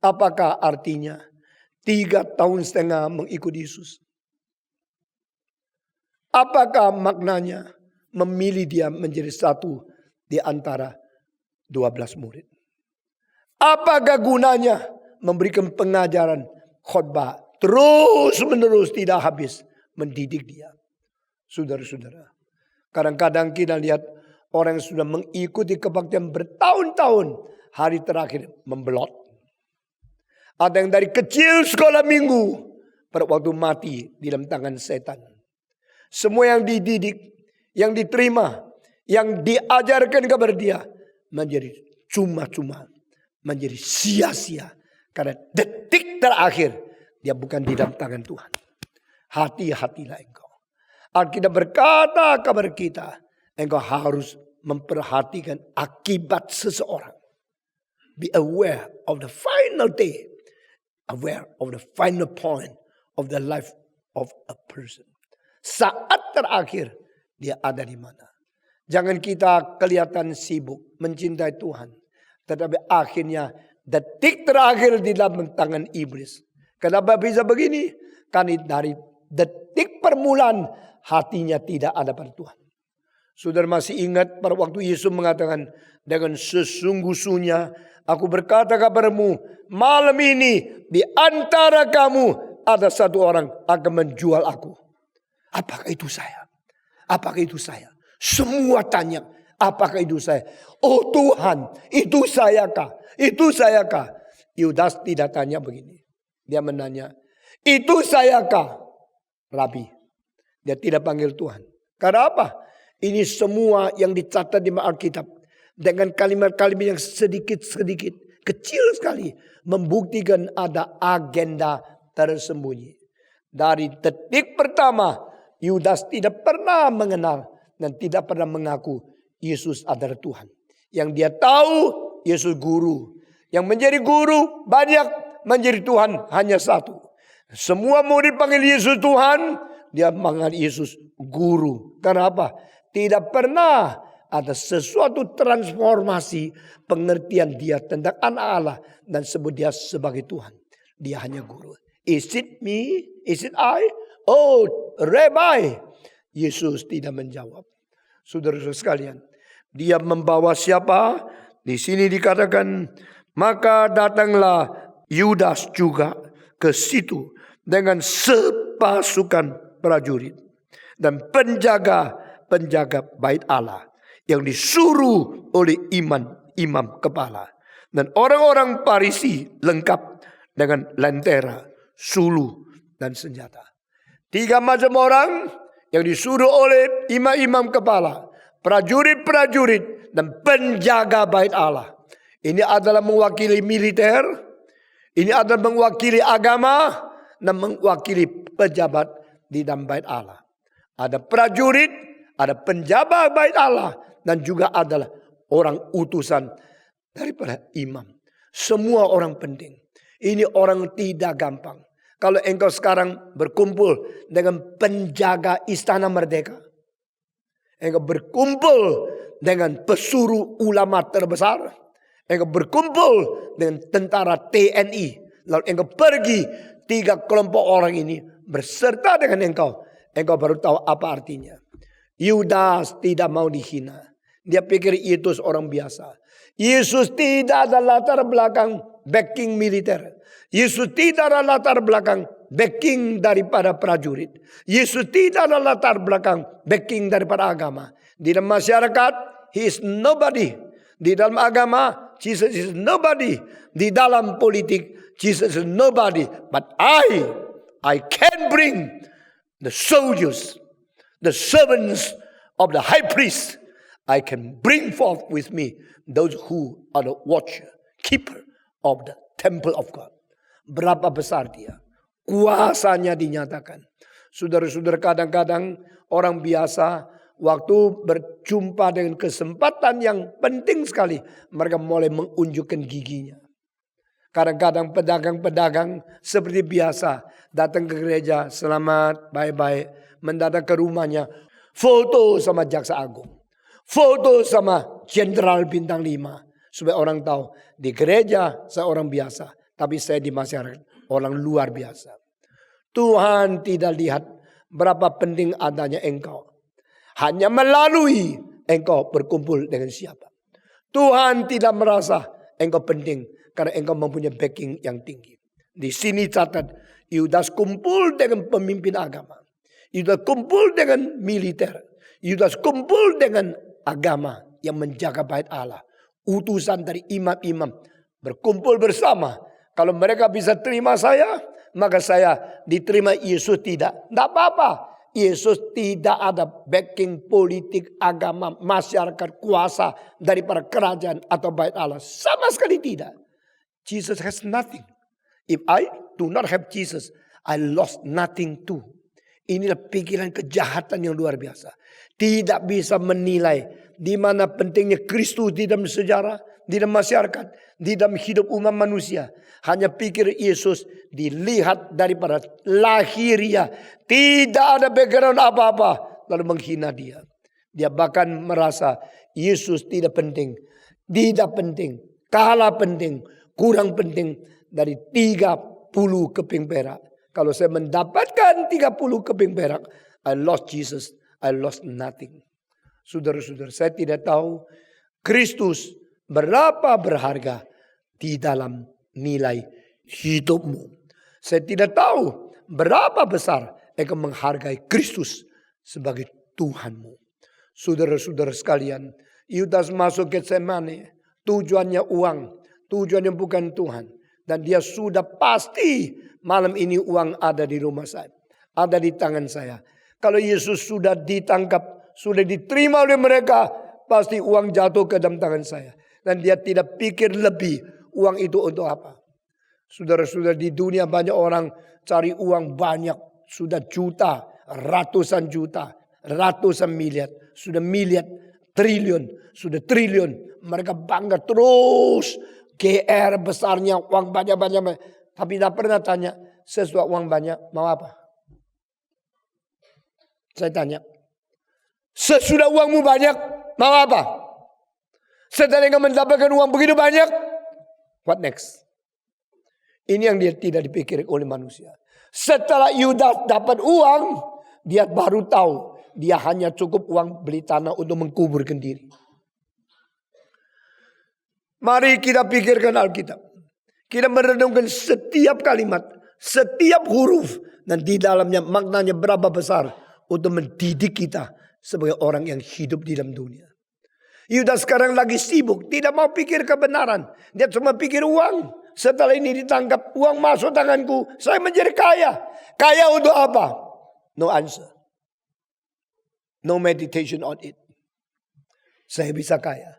Speaker 1: Apakah artinya 3,5 tahun mengikut Yesus? Apakah maknanya memilih dia menjadi satu di antara 12 murid? Apakah gunanya memberikan pengajaran khotbah terus menerus tidak habis mendidik dia? Saudara-saudara, kadang-kadang kita lihat orang yang sudah mengikuti kebaktian bertahun-tahun, hari terakhir membelot. Ada yang dari kecil sekolah minggu, pada waktu mati di dalam tangan setan. Semua yang dididik, yang diterima, yang diajarkan kepada dia menjadi cuma-cuma, menjadi sia-sia. Karena detik terakhir dia bukan di dalam tangan Tuhan. Hati-hatilah engkau. Alkitab berkata kepada kita, engkau harus memperhatikan akibat seseorang. Be aware of the final day. Aware of the final point of the life of a person. Saat terakhir dia ada di mana. Jangan kita kelihatan sibuk mencintai Tuhan. Tetapi akhirnya detik terakhir di dalam tangan iblis. Kenapa bisa begini? Karena dari detik permulaan hatinya tidak ada pada Tuhan. Saudara masih ingat pada waktu Yesus mengatakan, dengan sesungguhnya aku berkata kepadamu, malam ini di antara kamu ada satu orang akan menjual aku. Apakah itu saya? Apakah itu saya? Semua tanya, apakah itu saya? Oh Tuhan, itu sayakah? Itu sayakah? Yudas tidak tanya begini. Dia menanya, itu sayakah? Rabi. Dia tidak panggil Tuhan. Karena apa? Ini semua yang dicatat di Alkitab. Dengan kalimat-kalimat yang sedikit-sedikit. Kecil sekali. Membuktikan ada agenda tersembunyi. Dari detik pertama, Yudas tidak pernah mengenal dan tidak pernah mengaku Yesus adalah Tuhan. Yang dia tahu Yesus guru. Yang menjadi guru banyak, menjadi Tuhan hanya satu. Semua murid panggil Yesus Tuhan, dia panggil Yesus guru. Karena apa? Tidak pernah ada sesuatu transformasi pengertian dia tentang anak Allah dan sebut dia sebagai Tuhan. Dia hanya guru. Is it me? Is it I? Oh, Rabbi. Yesus tidak menjawab. Saudara-saudara sekalian, dia membawa siapa? Di sini dikatakan, maka datanglah Yudas juga ke situ dengan sepasukan prajurit dan penjaga bait Allah yang disuruh oleh imam kepala dan orang-orang Farisi lengkap dengan lentera, suluh dan senjata. 3 macam orang yang disuruh oleh imam-imam kepala, prajurit-prajurit dan penjaga bait Allah. Ini adalah mewakili militer, ini adalah mewakili agama dan mewakili pejabat di dalam bait Allah. Ada prajurit, ada penjaga bait Allah dan juga adalah orang utusan daripada imam. Semua orang penting. Ini orang tidak gampang. Kalau engkau sekarang berkumpul dengan penjaga Istana Merdeka, engkau berkumpul dengan pesuruh ulama terbesar, engkau berkumpul dengan tentara TNI, lalu engkau pergi 3 kelompok orang ini berserta dengan engkau baru tahu apa artinya. Yudas tidak mau dihina. Dia pikir itu orang biasa. Yesus tidak ada latar belakang backing militer. Yesus tidak ada latar belakang backing daripada prajurit. Yesus tidak ada latar belakang backing daripada agama. Di dalam masyarakat, he is nobody. Di dalam agama, Jesus is nobody. Di dalam politik, Jesus is nobody. But I can bring the soldiers, the servants of the high priest. I can bring forth with me those who are the watcher, keeper of the temple of God. Berapa besar dia? Kuasanya dinyatakan. Saudara-saudara, kadang-kadang orang biasa waktu berjumpa dengan kesempatan yang penting sekali, mereka mulai menunjukkan giginya. Kadang-kadang pedagang-pedagang seperti biasa datang ke gereja, selamat, bye-bye, mendadak ke rumahnya, foto sama jaksa agung, foto sama jenderal bintang 5, supaya orang tahu di gereja saya orang biasa, tapi saya di masyarakat orang luar biasa. Tuhan tidak lihat berapa penting adanya engkau, hanya melalui engkau berkumpul dengan siapa. Tuhan tidak merasa engkau penting karena engkau mempunyai backing yang tinggi. Di sini catat, Yudas kumpul dengan pemimpin agama, Yudas kumpul dengan militer, Yudas kumpul dengan agama yang menjaga bait Allah, utusan dari imam-imam berkumpul bersama. Kalau mereka bisa terima saya, maka saya diterima. Yesus tidak. Tidak apa-apa. Yesus tidak ada backing politik, agama, masyarakat, kuasa daripada kerajaan atau bait Allah. Sama sekali tidak. Jesus has nothing. If I do not have Jesus, I lost nothing too. Inilah pikiran kejahatan yang luar biasa. Tidak bisa menilai di mana pentingnya Kristus di dalam sejarah, di dalam masyarakat, di dalam hidup umat manusia. Hanya pikir Yesus dilihat daripada lahiriah. Tidak ada background apa-apa. Lalu menghina dia. Dia bahkan merasa Yesus tidak penting. Tidak penting. Kalah penting. Kurang penting dari 30 keping perak. Kalau saya mendapatkan 30 keping perak, I lost Jesus. I lost nothing. Saudara-saudara, saya tidak tahu Kristus berapa berharga di dalam nilai hidupmu. Saya tidak tahu berapa besar engkau menghargai Kristus sebagai Tuhanmu. Saudara-saudara sekalian, Yudas masuk Getsemane, tujuannya uang, tujuannya bukan Tuhan. Dan dia sudah pasti malam ini uang ada di rumah saya, ada di tangan saya. Kalau Yesus sudah ditangkap, sudah diterima oleh mereka, pasti uang jatuh ke dalam tangan saya. Dan dia tidak pikir lebih uang itu untuk apa. Saudara-saudara, di dunia banyak orang cari uang banyak sudah juta, ratusan juta, ratusan miliar, sudah miliar, triliun, sudah triliun. Mereka bangga terus, GR besarnya, uang banyak-banyak. Tapi tidak pernah tanya, sesudah uang banyak mau apa? Saya tanya, sesudah uangmu banyak mau apa? Setelah engkau mendapatkan uang begitu banyak, what next? Ini yang dia tidak dipikirkan oleh manusia. Setelah Yudas dapat uang, dia baru tahu dia hanya cukup uang beli tanah untuk mengkuburkan diri. Mari kita pikirkan Alkitab. Kita merenungkan setiap kalimat, setiap huruf, dan di dalamnya maknanya berapa besar untuk mendidik kita sebagai orang yang hidup di dalam dunia. Yudas sekarang lagi sibuk, tidak mau pikir kebenaran. Dia cuma pikir uang. Setelah ini ditangkap, uang masuk tanganku, saya menjadi kaya. Kaya untuk apa? No answer. No meditation on it. Saya bisa kaya.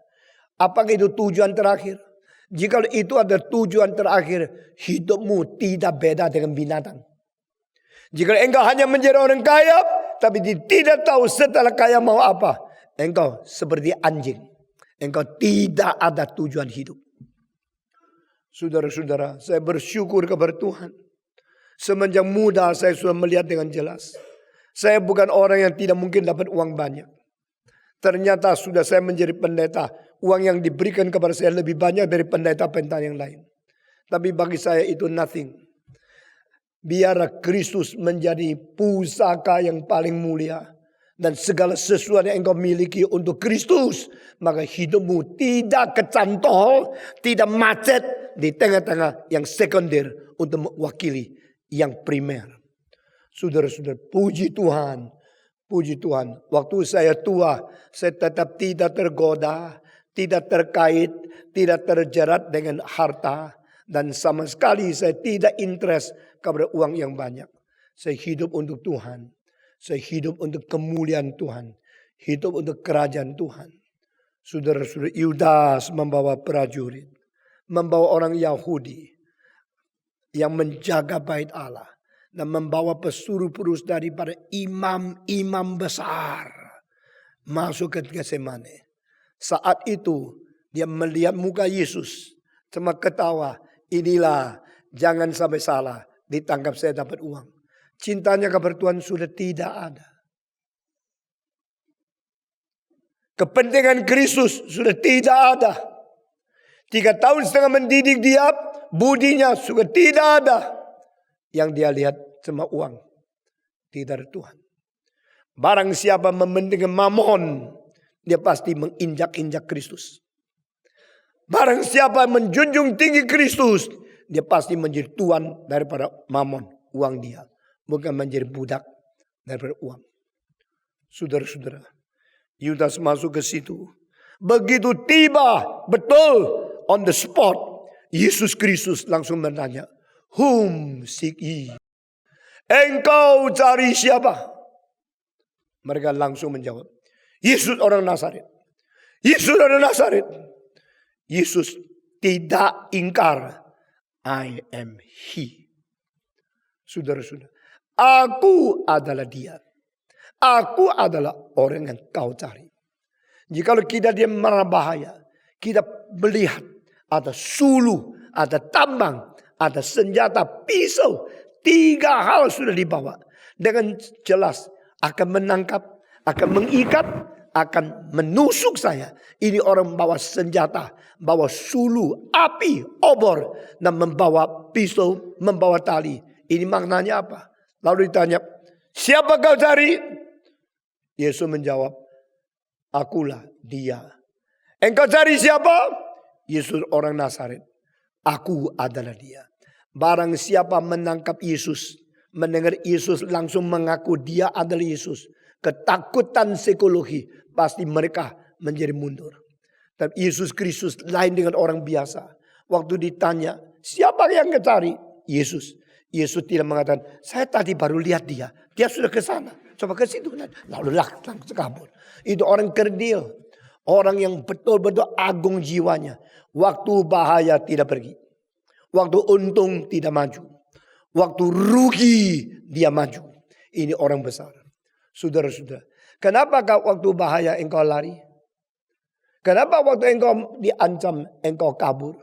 Speaker 1: Apakah itu tujuan terakhir? Jika itu ada tujuan terakhir, hidupmu tidak beda dengan binatang. Jika engkau hanya menjadi orang kaya, tapi tidak tahu setelah kaya mau apa, engkau seperti anjing. Engkau tidak ada tujuan hidup. Saudara-saudara, saya bersyukur kepada Tuhan. Semenjak muda saya sudah melihat dengan jelas. Saya bukan orang yang tidak mungkin dapat uang banyak. Ternyata sudah saya menjadi pendeta. Uang yang diberikan kepada saya lebih banyak dari pendeta-pendeta yang lain. Tapi bagi saya itu nothing. Biar Kristus menjadi pusaka yang paling mulia. Dan segala sesuatu yang engkau miliki untuk Kristus. Maka hidupmu tidak kecantol, tidak macet di tengah-tengah yang sekunder untuk mewakili yang primer. Saudara-saudara, puji Tuhan. Puji Tuhan. Waktu saya tua, saya tetap tidak tergoda, tidak terkait, tidak terjerat dengan harta. Dan sama sekali saya tidak interest kepada uang yang banyak. Saya hidup untuk Tuhan. Saya hidup untuk kemuliaan Tuhan. Hidup untuk kerajaan Tuhan. Saudara-saudara, Yudas membawa prajurit. Membawa orang Yahudi yang menjaga bait Allah. Dan membawa pesuruh-pesuruh daripada imam-imam besar. Masuk ke Getsemane. Saat itu dia melihat muka Yesus. Cuma ketawa. Inilah, jangan sampai salah. Ditangkap saya dapat uang. Cintanya kepada Tuhan sudah tidak ada. Kepentingan Kristus sudah tidak ada. 3 tahun setengah mendidik dia. Budinya sudah tidak ada. Yang dia lihat cuma uang. Tidak ada Tuhan. Barang siapa mementingkan mamon, dia pasti menginjak-injak Kristus. Barang siapa menjunjung tinggi Kristus, dia pasti menjadi tuan daripada mamon, uang dia. Bukan menjadi budak daripada uang. Saudara-saudara, Yudas masuk ke situ. Begitu tiba, betul, on the spot, Yesus Kristus langsung bertanya, whom seek ye? Engkau cari siapa? Mereka langsung menjawab, Yesus orang Nazaret. Yesus orang Nazaret. Yesus tidak ingkar, I am he. Saudara-saudara, aku adalah dia. Aku adalah orang yang kau cari. Jikalau kita dia marah bahaya, kita melihat ada suluh, ada tambang, ada senjata, pisau. 3 hal sudah dibawa. Dengan jelas akan menangkap, akan mengikat, akan menusuk saya. Ini orang membawa senjata, bawa suluh, api, obor, dan membawa pisau, membawa tali. Ini maknanya apa? Lalu ditanya, siapa kau cari? Yesus menjawab, akulah dia. Engkau cari siapa? Yesus orang Nazaret. Aku adalah dia. Barang siapa menangkap Yesus, mendengar Yesus langsung mengaku dia adalah Yesus. Ketakutan psikologi, pasti mereka menjadi mundur. Tapi Yesus Kristus lain dengan orang biasa. Waktu ditanya, siapa yang kecari? Yesus. Yesus tidak mengatakan, saya tadi baru lihat dia. Dia sudah ke sana. Coba ke situ. Lalu langsung kabur. Itu orang kerdil. Orang yang betul-betul agung jiwanya. Waktu bahaya tidak pergi. Waktu untung tidak maju. Waktu rugi dia maju. Ini orang besar. Saudara-saudara. Kenapa waktu bahaya engkau lari? Kenapa waktu engkau diancam engkau kabur?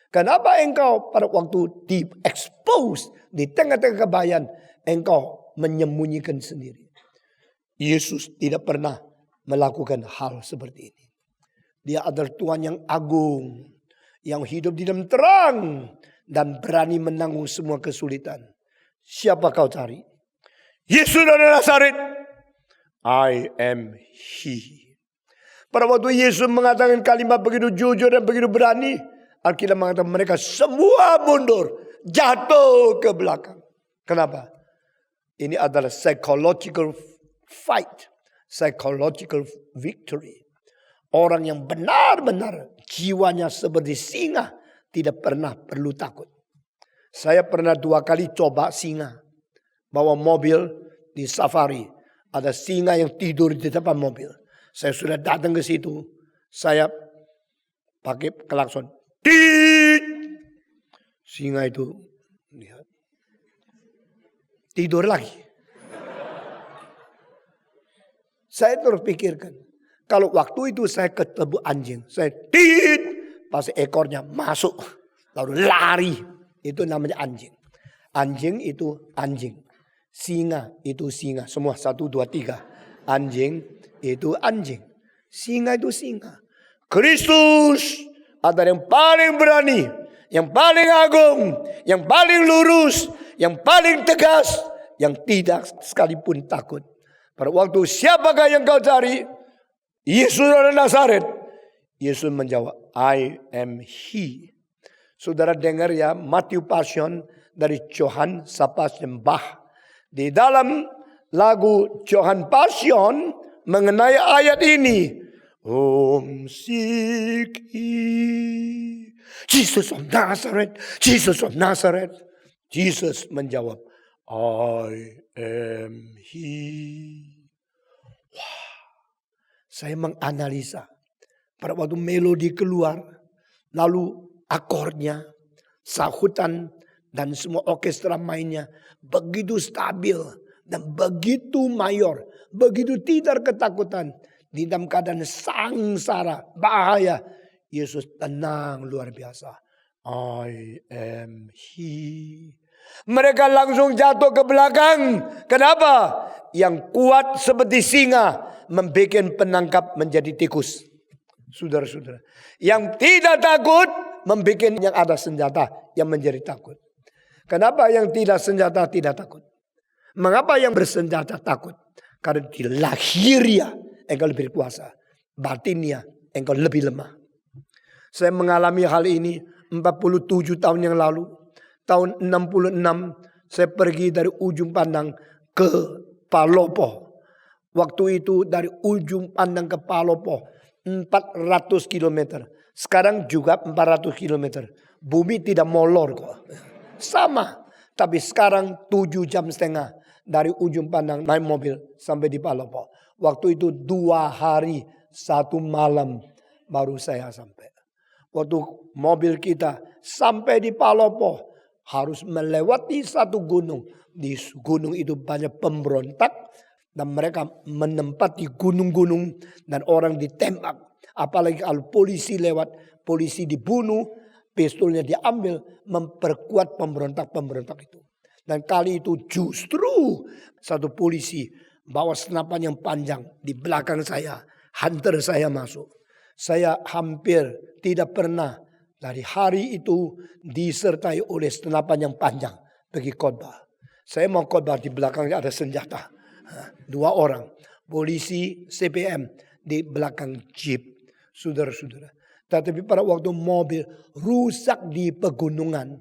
Speaker 1: Kenapa engkau pada waktu di-expose di tengah-tengah kebahayan engkau menyembunyikan sendiri? Yesus tidak pernah melakukan hal seperti ini. Dia adalah Tuhan yang agung, yang hidup di dalam terang dan berani menanggung semua kesulitan. Siapa kau cari? Yesus dari Nazaret. I am He. Pada waktu Yesus mengatakan kalimat begitu jujur dan begitu berani, Alkitab mengatakan mereka semua mundur, jatuh ke belakang. Kenapa? Ini adalah psychological fight, psychological victory. Orang yang benar-benar jiwanya seperti singa, tidak pernah perlu takut. Saya pernah 2 kali coba singa, bawa mobil di safari. Ada singa yang tidur di depan mobil. Saya sudah datang ke situ. Saya pakai klakson. Tit! Singa itu lihat. Tidur lagi. Saya terus pikirkan. Kalau waktu itu saya ketemu anjing. Saya tit! Pas ekornya masuk. Lalu lari. Itu namanya anjing. Anjing itu anjing. Singa itu singa. Semua 1, 2, 3. Anjing itu anjing. Singa itu singa. Kristus adalah yang paling berani. Yang paling agung. Yang paling lurus. Yang paling tegas. Yang tidak sekalipun takut. Pada waktu siapakah yang kau cari? Yesus dari Nazaret. Yesus menjawab, I am He. Saudara dengar ya, Matthew Passion dari Johann Sebastian Bach. Di dalam lagu Johann Passion mengenai ayat ini. Seek ye Jesus of Nazareth. Jesus of Nazareth. Jesus menjawab, I am He. Wah, saya menganalisa. Pada waktu melodi keluar, lalu akornya, sahutan, dan semua orkestra mainnya begitu stabil dan begitu mayor, begitu tidak ketakutan. Di dalam keadaan sangsara, bahaya, Yesus tenang luar biasa. I am He. Mereka langsung jatuh ke belakang. Kenapa? Yang kuat seperti singa membuat penangkap menjadi tikus. Saudara-saudara. Yang tidak takut membuat yang ada senjata yang menjadi takut. Kenapa yang tidak senjata tidak takut? Mengapa yang bersenjata takut? Karena di lahiriah engkau lebih kuasa. Batinnya engkau lebih lemah. Saya mengalami hal ini 47 tahun yang lalu. Tahun 66 saya pergi dari ujung pandang ke Palopo. Waktu itu dari ujung pandang ke Palopo 400 km. Sekarang juga 400 km. Bumi tidak molor kok. Sama. Tapi sekarang 7,5 jam dari ujung pandang naik mobil sampai di Palopo. Waktu itu 2 hari 1 malam baru saya sampai. Waktu mobil kita sampai di Palopo harus melewati satu gunung. Di gunung itu banyak pemberontak. Dan mereka menempati gunung-gunung dan orang ditembak. Apalagi kalau polisi lewat, polisi dibunuh, pistolnya diambil, memperkuat pemberontak-pemberontak itu. Dan kali itu justru satu polisi bawa senapan yang panjang di belakang saya, hunter saya masuk. Saya hampir tidak pernah dari hari itu disertai oleh senapan yang panjang pergi khotbah. Saya mau khotbah di belakangnya ada senjata. 2 orang, polisi CPM di belakang jeep, saudara-saudara. Tetapi pada waktu mobil rusak di pegunungan,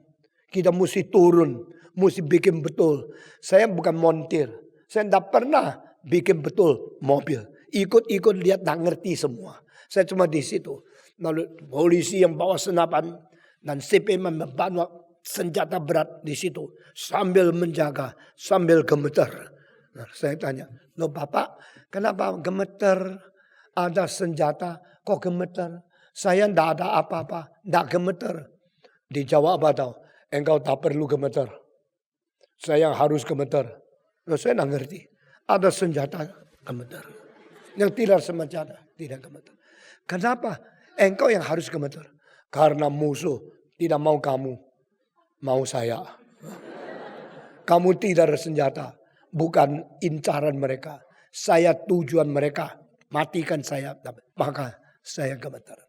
Speaker 1: kita mesti turun, mesti bikin betul. Saya bukan montir, saya tidak pernah bikin betul mobil. Ikut-ikut lihat, tak ngerti semua. Saya cuma di situ. Lalu polisi yang bawa senapan dan CPM membawa senjata berat di situ sambil menjaga, sambil gemeter. Nah, saya tanya, loh Bapak, kenapa gemeter? Ada senjata, kok gemeter? Saya tidak ada apa-apa, tidak gemeter. Dijawab apa tahu? Engkau tak perlu gemeter. Saya harus gemeter. Saya tidak ngerti. Ada senjata gemetar. Yang tidak senjata tidak gemetar. Kenapa? Engkau yang harus gemetar. Karena musuh tidak mau kamu, mau saya. Kamu tidak bersenjata. Bukan incaran mereka. Saya tujuan mereka. Matikan saya. Maka saya gemetar.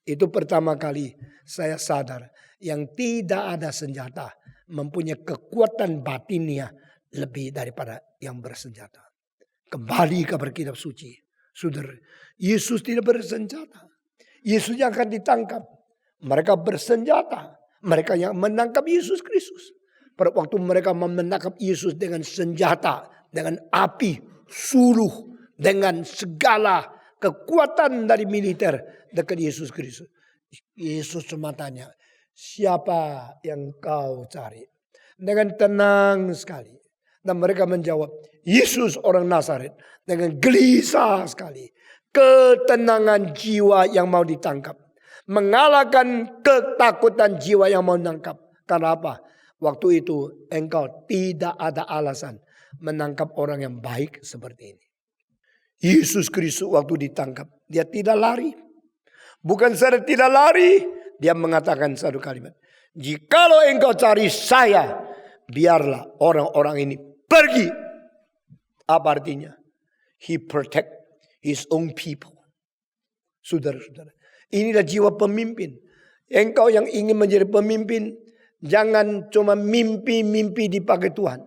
Speaker 1: Itu pertama kali saya sadar. Yang tidak ada senjata. Mempunyai kekuatan batinnya. Lebih daripada yang bersenjata. Kembali kepada kitab suci. Saudara, Yesus tidak bersenjata. Yesus yang akan ditangkap. Mereka bersenjata. Mereka yang menangkap Yesus Kristus. Pada waktu mereka menangkap Yesus dengan senjata. Dengan api, suluh. Dengan segala kekuatan dari militer dekat Yesus Kristus. Yesus cuma tanya, siapa yang kau cari? Dengan tenang sekali. Dan mereka menjawab, Yesus orang Nazaret. Dengan gelisah sekali. Ketenangan jiwa yang mau ditangkap. Mengalahkan ketakutan jiwa yang mau menangkap. Karena apa? Waktu itu engkau tidak ada alasan menangkap orang yang baik seperti ini. Yesus Kristus waktu ditangkap. Dia tidak lari. Bukan saja tidak lari. Dia mengatakan satu kalimat. Jikalau engkau cari saya. Biarlah orang-orang ini pergi. Apa artinya? He protect his own people. Saudara-saudara. Inilah jiwa pemimpin. Engkau yang ingin menjadi pemimpin. Jangan cuma mimpi-mimpi dipakai Tuhan.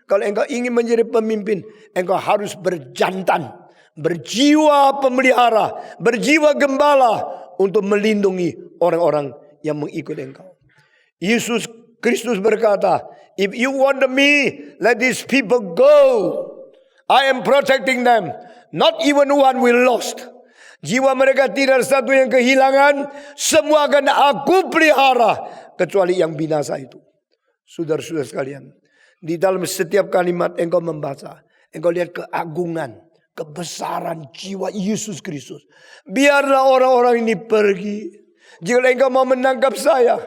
Speaker 1: Kalau engkau ingin menjadi pemimpin. Engkau harus berjantan. Berjiwa pemelihara. Berjiwa gembala. Untuk melindungi orang-orang yang mengikut engkau. Yesus Kristus berkata, if you want me, let these people go. I am protecting them. Not even one will lost. Jiwa mereka tidak satu yang kehilangan. Semua akan aku pelihara. Kecuali yang binasa itu. Saudara-saudara sekalian. Di dalam setiap kalimat engkau membaca. Engkau lihat keagungan. Kebesaran jiwa Yesus Kristus. Biarlah orang-orang ini pergi. Jika engkau mau menangkap saya.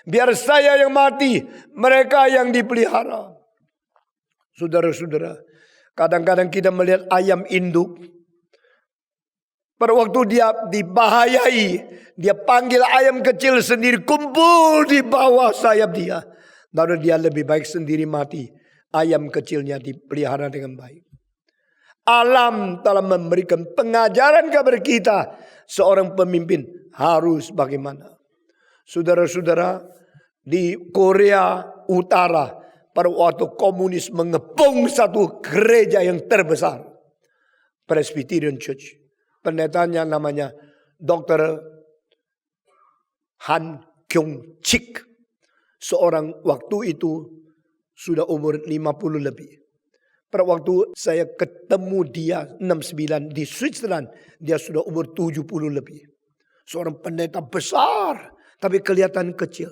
Speaker 1: Biar saya yang mati. Mereka yang dipelihara. Saudara-saudara. Kadang-kadang kita melihat ayam induk. Pada waktu dia dibahayai. Dia panggil ayam kecil sendiri. Kumpul di bawah sayap dia. Lalu dia lebih baik sendiri mati. Ayam kecilnya dipelihara dengan baik. Alam telah memberikan pengajaran kepada kita. Seorang pemimpin harus bagaimana. Saudara-saudara, di Korea Utara pada waktu komunis mengepung satu gereja yang terbesar, Presbyterian Church. Pendetanya namanya Dr. Han Kyung-chik. Seorang waktu itu sudah umur 50 lebih. Pada waktu saya ketemu dia 69 di Switzerland, dia sudah umur 70 lebih. Seorang pendeta besar. Tapi kelihatan kecil.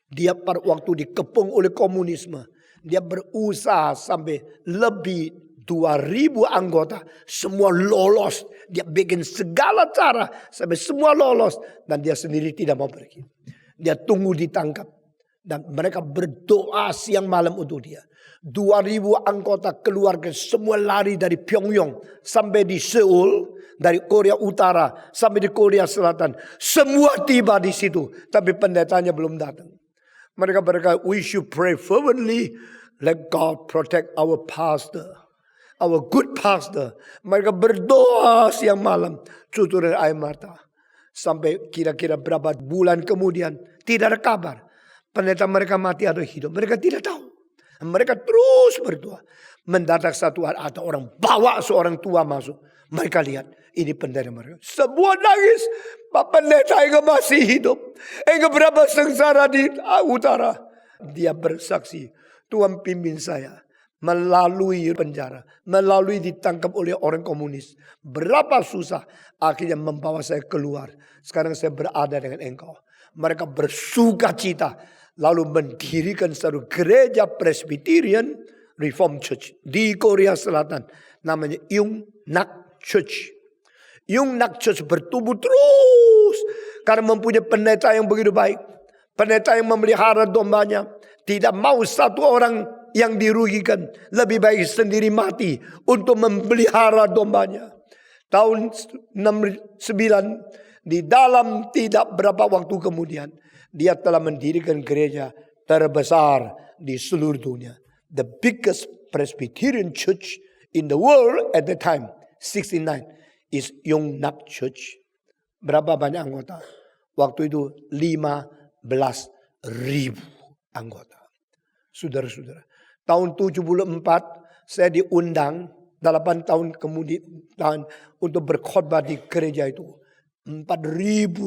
Speaker 1: Dia pada waktu dikepung oleh komunisme. Dia berusaha sampai lebih 2.000 anggota. Semua lolos. Dia bikin segala cara. Sampai semua lolos. Dan dia sendiri tidak mau pergi. Dia tunggu ditangkap. Dan mereka berdoa siang malam untuk dia. 2.000 anggota keluarga semua lari dari Pyongyang. Sampai di Seoul. Dari Korea Utara sampai di Korea Selatan. Semua tiba di situ. Tapi pendetanya belum datang. Mereka berkata, we should pray fervently. Let God protect our pastor. Our good pastor. Mereka berdoa siang malam. Cucur air mata. Sampai kira-kira berapa bulan kemudian. Tidak ada kabar. Pendeta mereka mati atau hidup. Mereka tidak tahu. Mereka terus berdoa. Mendadak satu hari ada orang bawa seorang tua masuk. Mereka lihat. Ini pendeta mereka. Semua nangis. Pak pendeta yang masih hidup. Yang berapa sengsara di utara. Dia bersaksi. Tuhan pimpin saya. Melalui penjara. Melalui ditangkap oleh orang komunis. Berapa susah. Akhirnya membawa saya keluar. Sekarang saya berada dengan engkau. Mereka bersuka cita. Lalu mendirikan satu gereja Presbyterian Reform Church. Di Korea Selatan. Namanya Yongnak Church. Yongnak Church bertumbuh terus. Karena mempunyai pendeta yang begitu baik. Pendeta yang memelihara dombanya. Tidak mau satu orang yang dirugikan. Lebih baik sendiri mati untuk memelihara dombanya. Tahun 69, di dalam tidak berapa waktu kemudian, dia telah mendirikan gereja terbesar di seluruh dunia. The biggest Presbyterian church in the world at that time, 69, is Yongnam Church. Berapa banyak anggota? Waktu itu 15.000 anggota. Saudara-saudara, tahun 74 saya diundang 8 tahun kemudian untuk berkhotbah di gereja itu. 4.000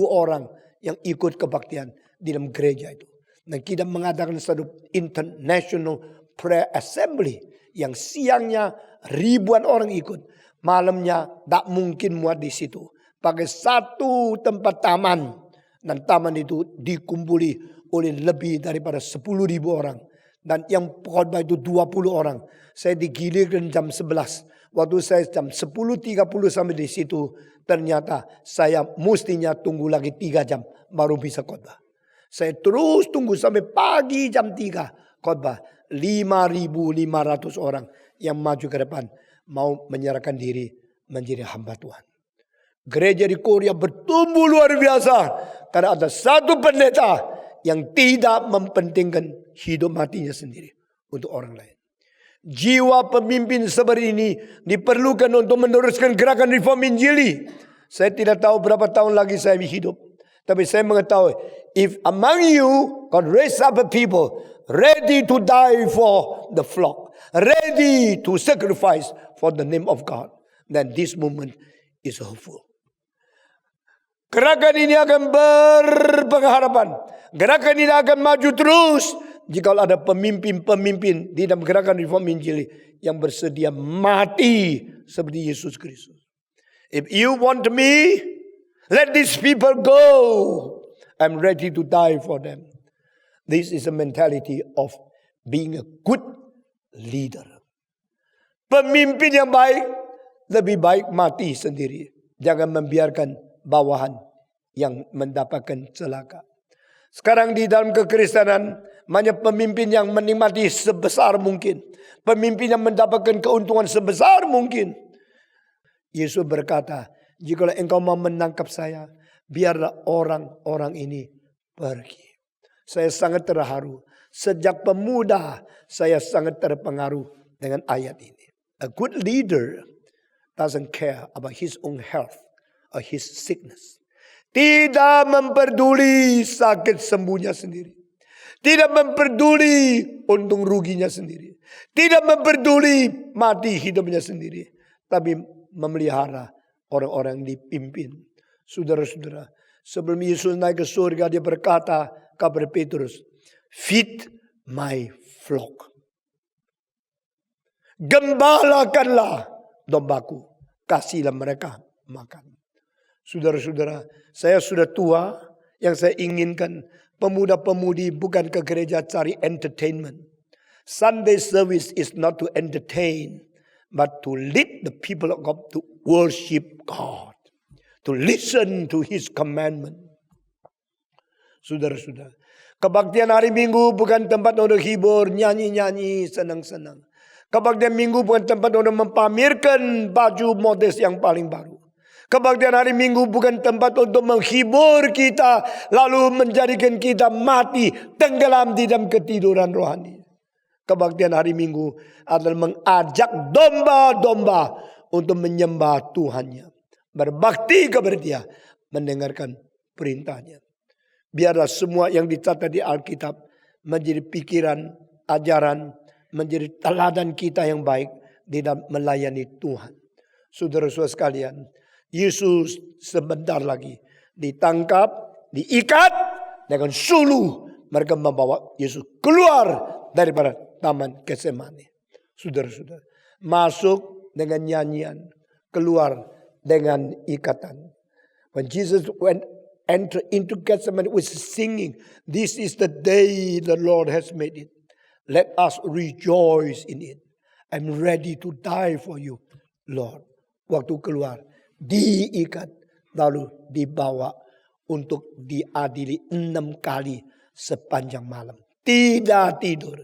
Speaker 1: orang yang ikut kebaktian di dalam gereja itu. Dan kita mengadakan satu international prayer assembly yang siangnya ribuan orang ikut, malamnya tak mungkin muat di situ. Pakai satu tempat taman, dan taman itu dikumpuli oleh lebih daripada 10.000 orang. Dan yang khotbah itu 20 orang. Saya digilirkan jam 11. Waktu saya jam 10.30 sampai di situ, ternyata saya mestinya tunggu lagi 3 jam baru bisa khotbah. Saya terus tunggu sampai pagi jam 3 khotbah. 5.500 orang yang maju ke depan mau menyerahkan diri menjadi hamba Tuhan. Gereja di Korea bertumbuh luar biasa karena ada satu pendeta yang tidak mempentingkan hidup matinya sendiri untuk orang lain. Jiwa pemimpin seperti ini diperlukan untuk meneruskan gerakan reform Injili. Saya tidak tahu berapa tahun lagi saya hidup, tapi saya mengetahui, if among you God raise up a people ready to die for the flock, ready to sacrifice for the name of God, then this movement is hopeful. Gerakan ini akan berpengharapan. Gerakan ini akan maju terus jika ada pemimpin-pemimpin di dalam gerakan reform Injili yang bersedia mati seperti Yesus Kristus. If you want me, let these people go. I'm ready to die for them. This is a mentality of being a good leader. Pemimpin yang baik lebih baik mati sendiri. Jangan membiarkan bawahan yang mendapatkan celaka. Sekarang di dalam kekristenan, banyak pemimpin yang menikmati sebesar mungkin. Pemimpin yang mendapatkan keuntungan sebesar mungkin. Yesus berkata, jika engkau mau menangkap saya, biarlah orang-orang ini pergi. Saya sangat terharu. Sejak pemuda, saya sangat terpengaruh dengan ayat ini. A good leader doesn't care about his own health or his sickness. Tidak memperduli sakit sembuhnya sendiri. Tidak memperduli untung ruginya sendiri. Tidak memperduli mati hidupnya sendiri. Tapi memelihara orang-orang yang dipimpin. Saudara-saudara, sebelum Yesus naik ke surga, dia berkata kepada Petrus, feed my flock. Gembalakanlah dombaku. Kasihlah mereka makan. Saudara-saudara, saya sudah tua. Yang saya inginkan, pemuda-pemudi bukan ke gereja cari entertainment. Sunday service is not to entertain, but to lead the people of God to worship God. To listen to His commandment. Saudara-saudara, kebaktian hari Minggu bukan tempat untuk hibur, nyanyi-nyanyi, senang-senang. Kebaktian Minggu bukan tempat untuk mempamerkan baju modest yang paling baru. Kebaktian hari Minggu bukan tempat untuk menghibur kita, lalu menjadikan kita mati, tenggelam di dalam ketiduran rohani. Kebaktian hari Minggu adalah mengajak domba-domba untuk menyembah Tuhannya. Berbakti kepada Dia, mendengarkan perintahnya. Biarlah semua yang dicatat di Alkitab menjadi pikiran, ajaran, menjadi teladan kita yang baik di dalam melayani Tuhan. Saudara-saudara sekalian, Yesus sebentar lagi ditangkap, diikat dengan suluh. Mereka membawa Yesus keluar daripada Taman Getsemani. Saudara-saudara, masuk dengan nyanyian, keluar dengan ikatan. When Jesus entered into Gethsemane with singing, "This is the day the Lord has made it. Let us rejoice in it. I'm ready to die for you, Lord." Waktu keluar, diikat, lalu dibawa untuk diadili 6 kali sepanjang malam. Tidak tidur,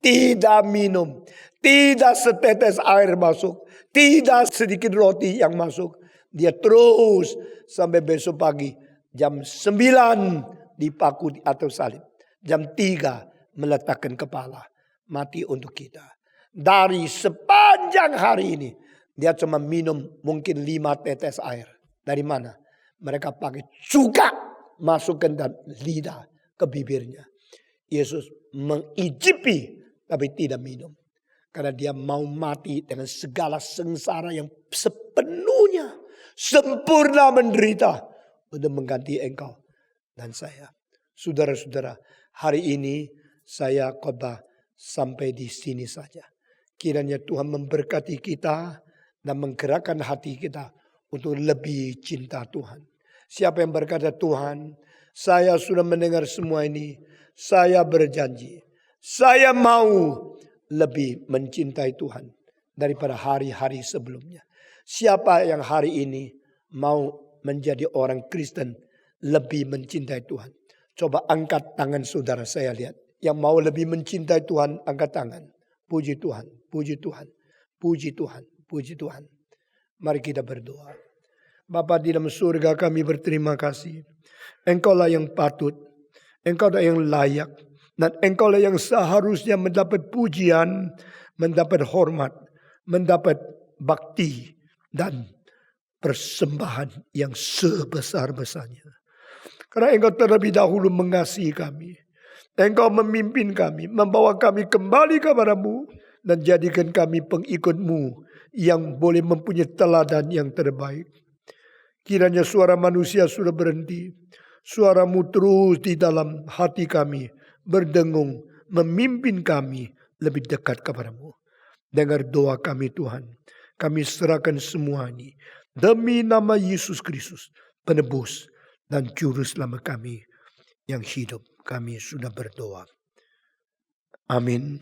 Speaker 1: tidak minum, tidak setetes air masuk, tidak sedikit roti yang masuk. Dia terus sampai besok pagi jam 9 dipaku di atas salib. Jam 3 meletakkan kepala mati untuk kita. Dari sepanjang hari ini dia cuma minum mungkin 5 tetes air. Dari mana? Mereka pakai cuka masukkan dan lidah ke bibirnya. Yesus mengijipi tapi tidak minum. Karena dia mau mati dengan segala sengsara yang sepenuhnya sempurna menderita untuk mengganti engkau dan saya. Saudara-saudara, hari ini saya khotbah sampai di sini saja. Kiranya Tuhan memberkati kita dan menggerakkan hati kita untuk lebih cinta Tuhan. Siapa yang berkata, Tuhan, saya sudah mendengar semua ini, saya berjanji, saya mau lebih mencintai Tuhan daripada hari-hari sebelumnya. Siapa yang hari ini mau menjadi orang Kristen lebih mencintai Tuhan? Coba angkat tangan saudara, saya lihat. Yang mau lebih mencintai Tuhan, angkat tangan. Puji Tuhan, puji Tuhan, puji Tuhan, puji Tuhan. Mari kita berdoa. Bapa di dalam surga, kami berterima kasih. Engkaulah yang patut, Engkaulah yang layak, dan Engkaulah yang seharusnya mendapat pujian, mendapat hormat, mendapat bakti, dan persembahan yang sebesar-besarnya. Karena Engkau terlebih dahulu mengasihi kami. Engkau memimpin kami, membawa kami kembali kepadamu, dan jadikan kami pengikut-Mu yang boleh mempunyai teladan yang terbaik. Kiranya suara manusia sudah berhenti. Suara-Mu terus di dalam hati kami berdengung, memimpin kami lebih dekat kepadamu. Dengar doa kami Tuhan. Kami serahkan semua ini demi nama Yesus Kristus, penebus dan juru selamat kami yang hidup. Kami sudah berdoa. Amin.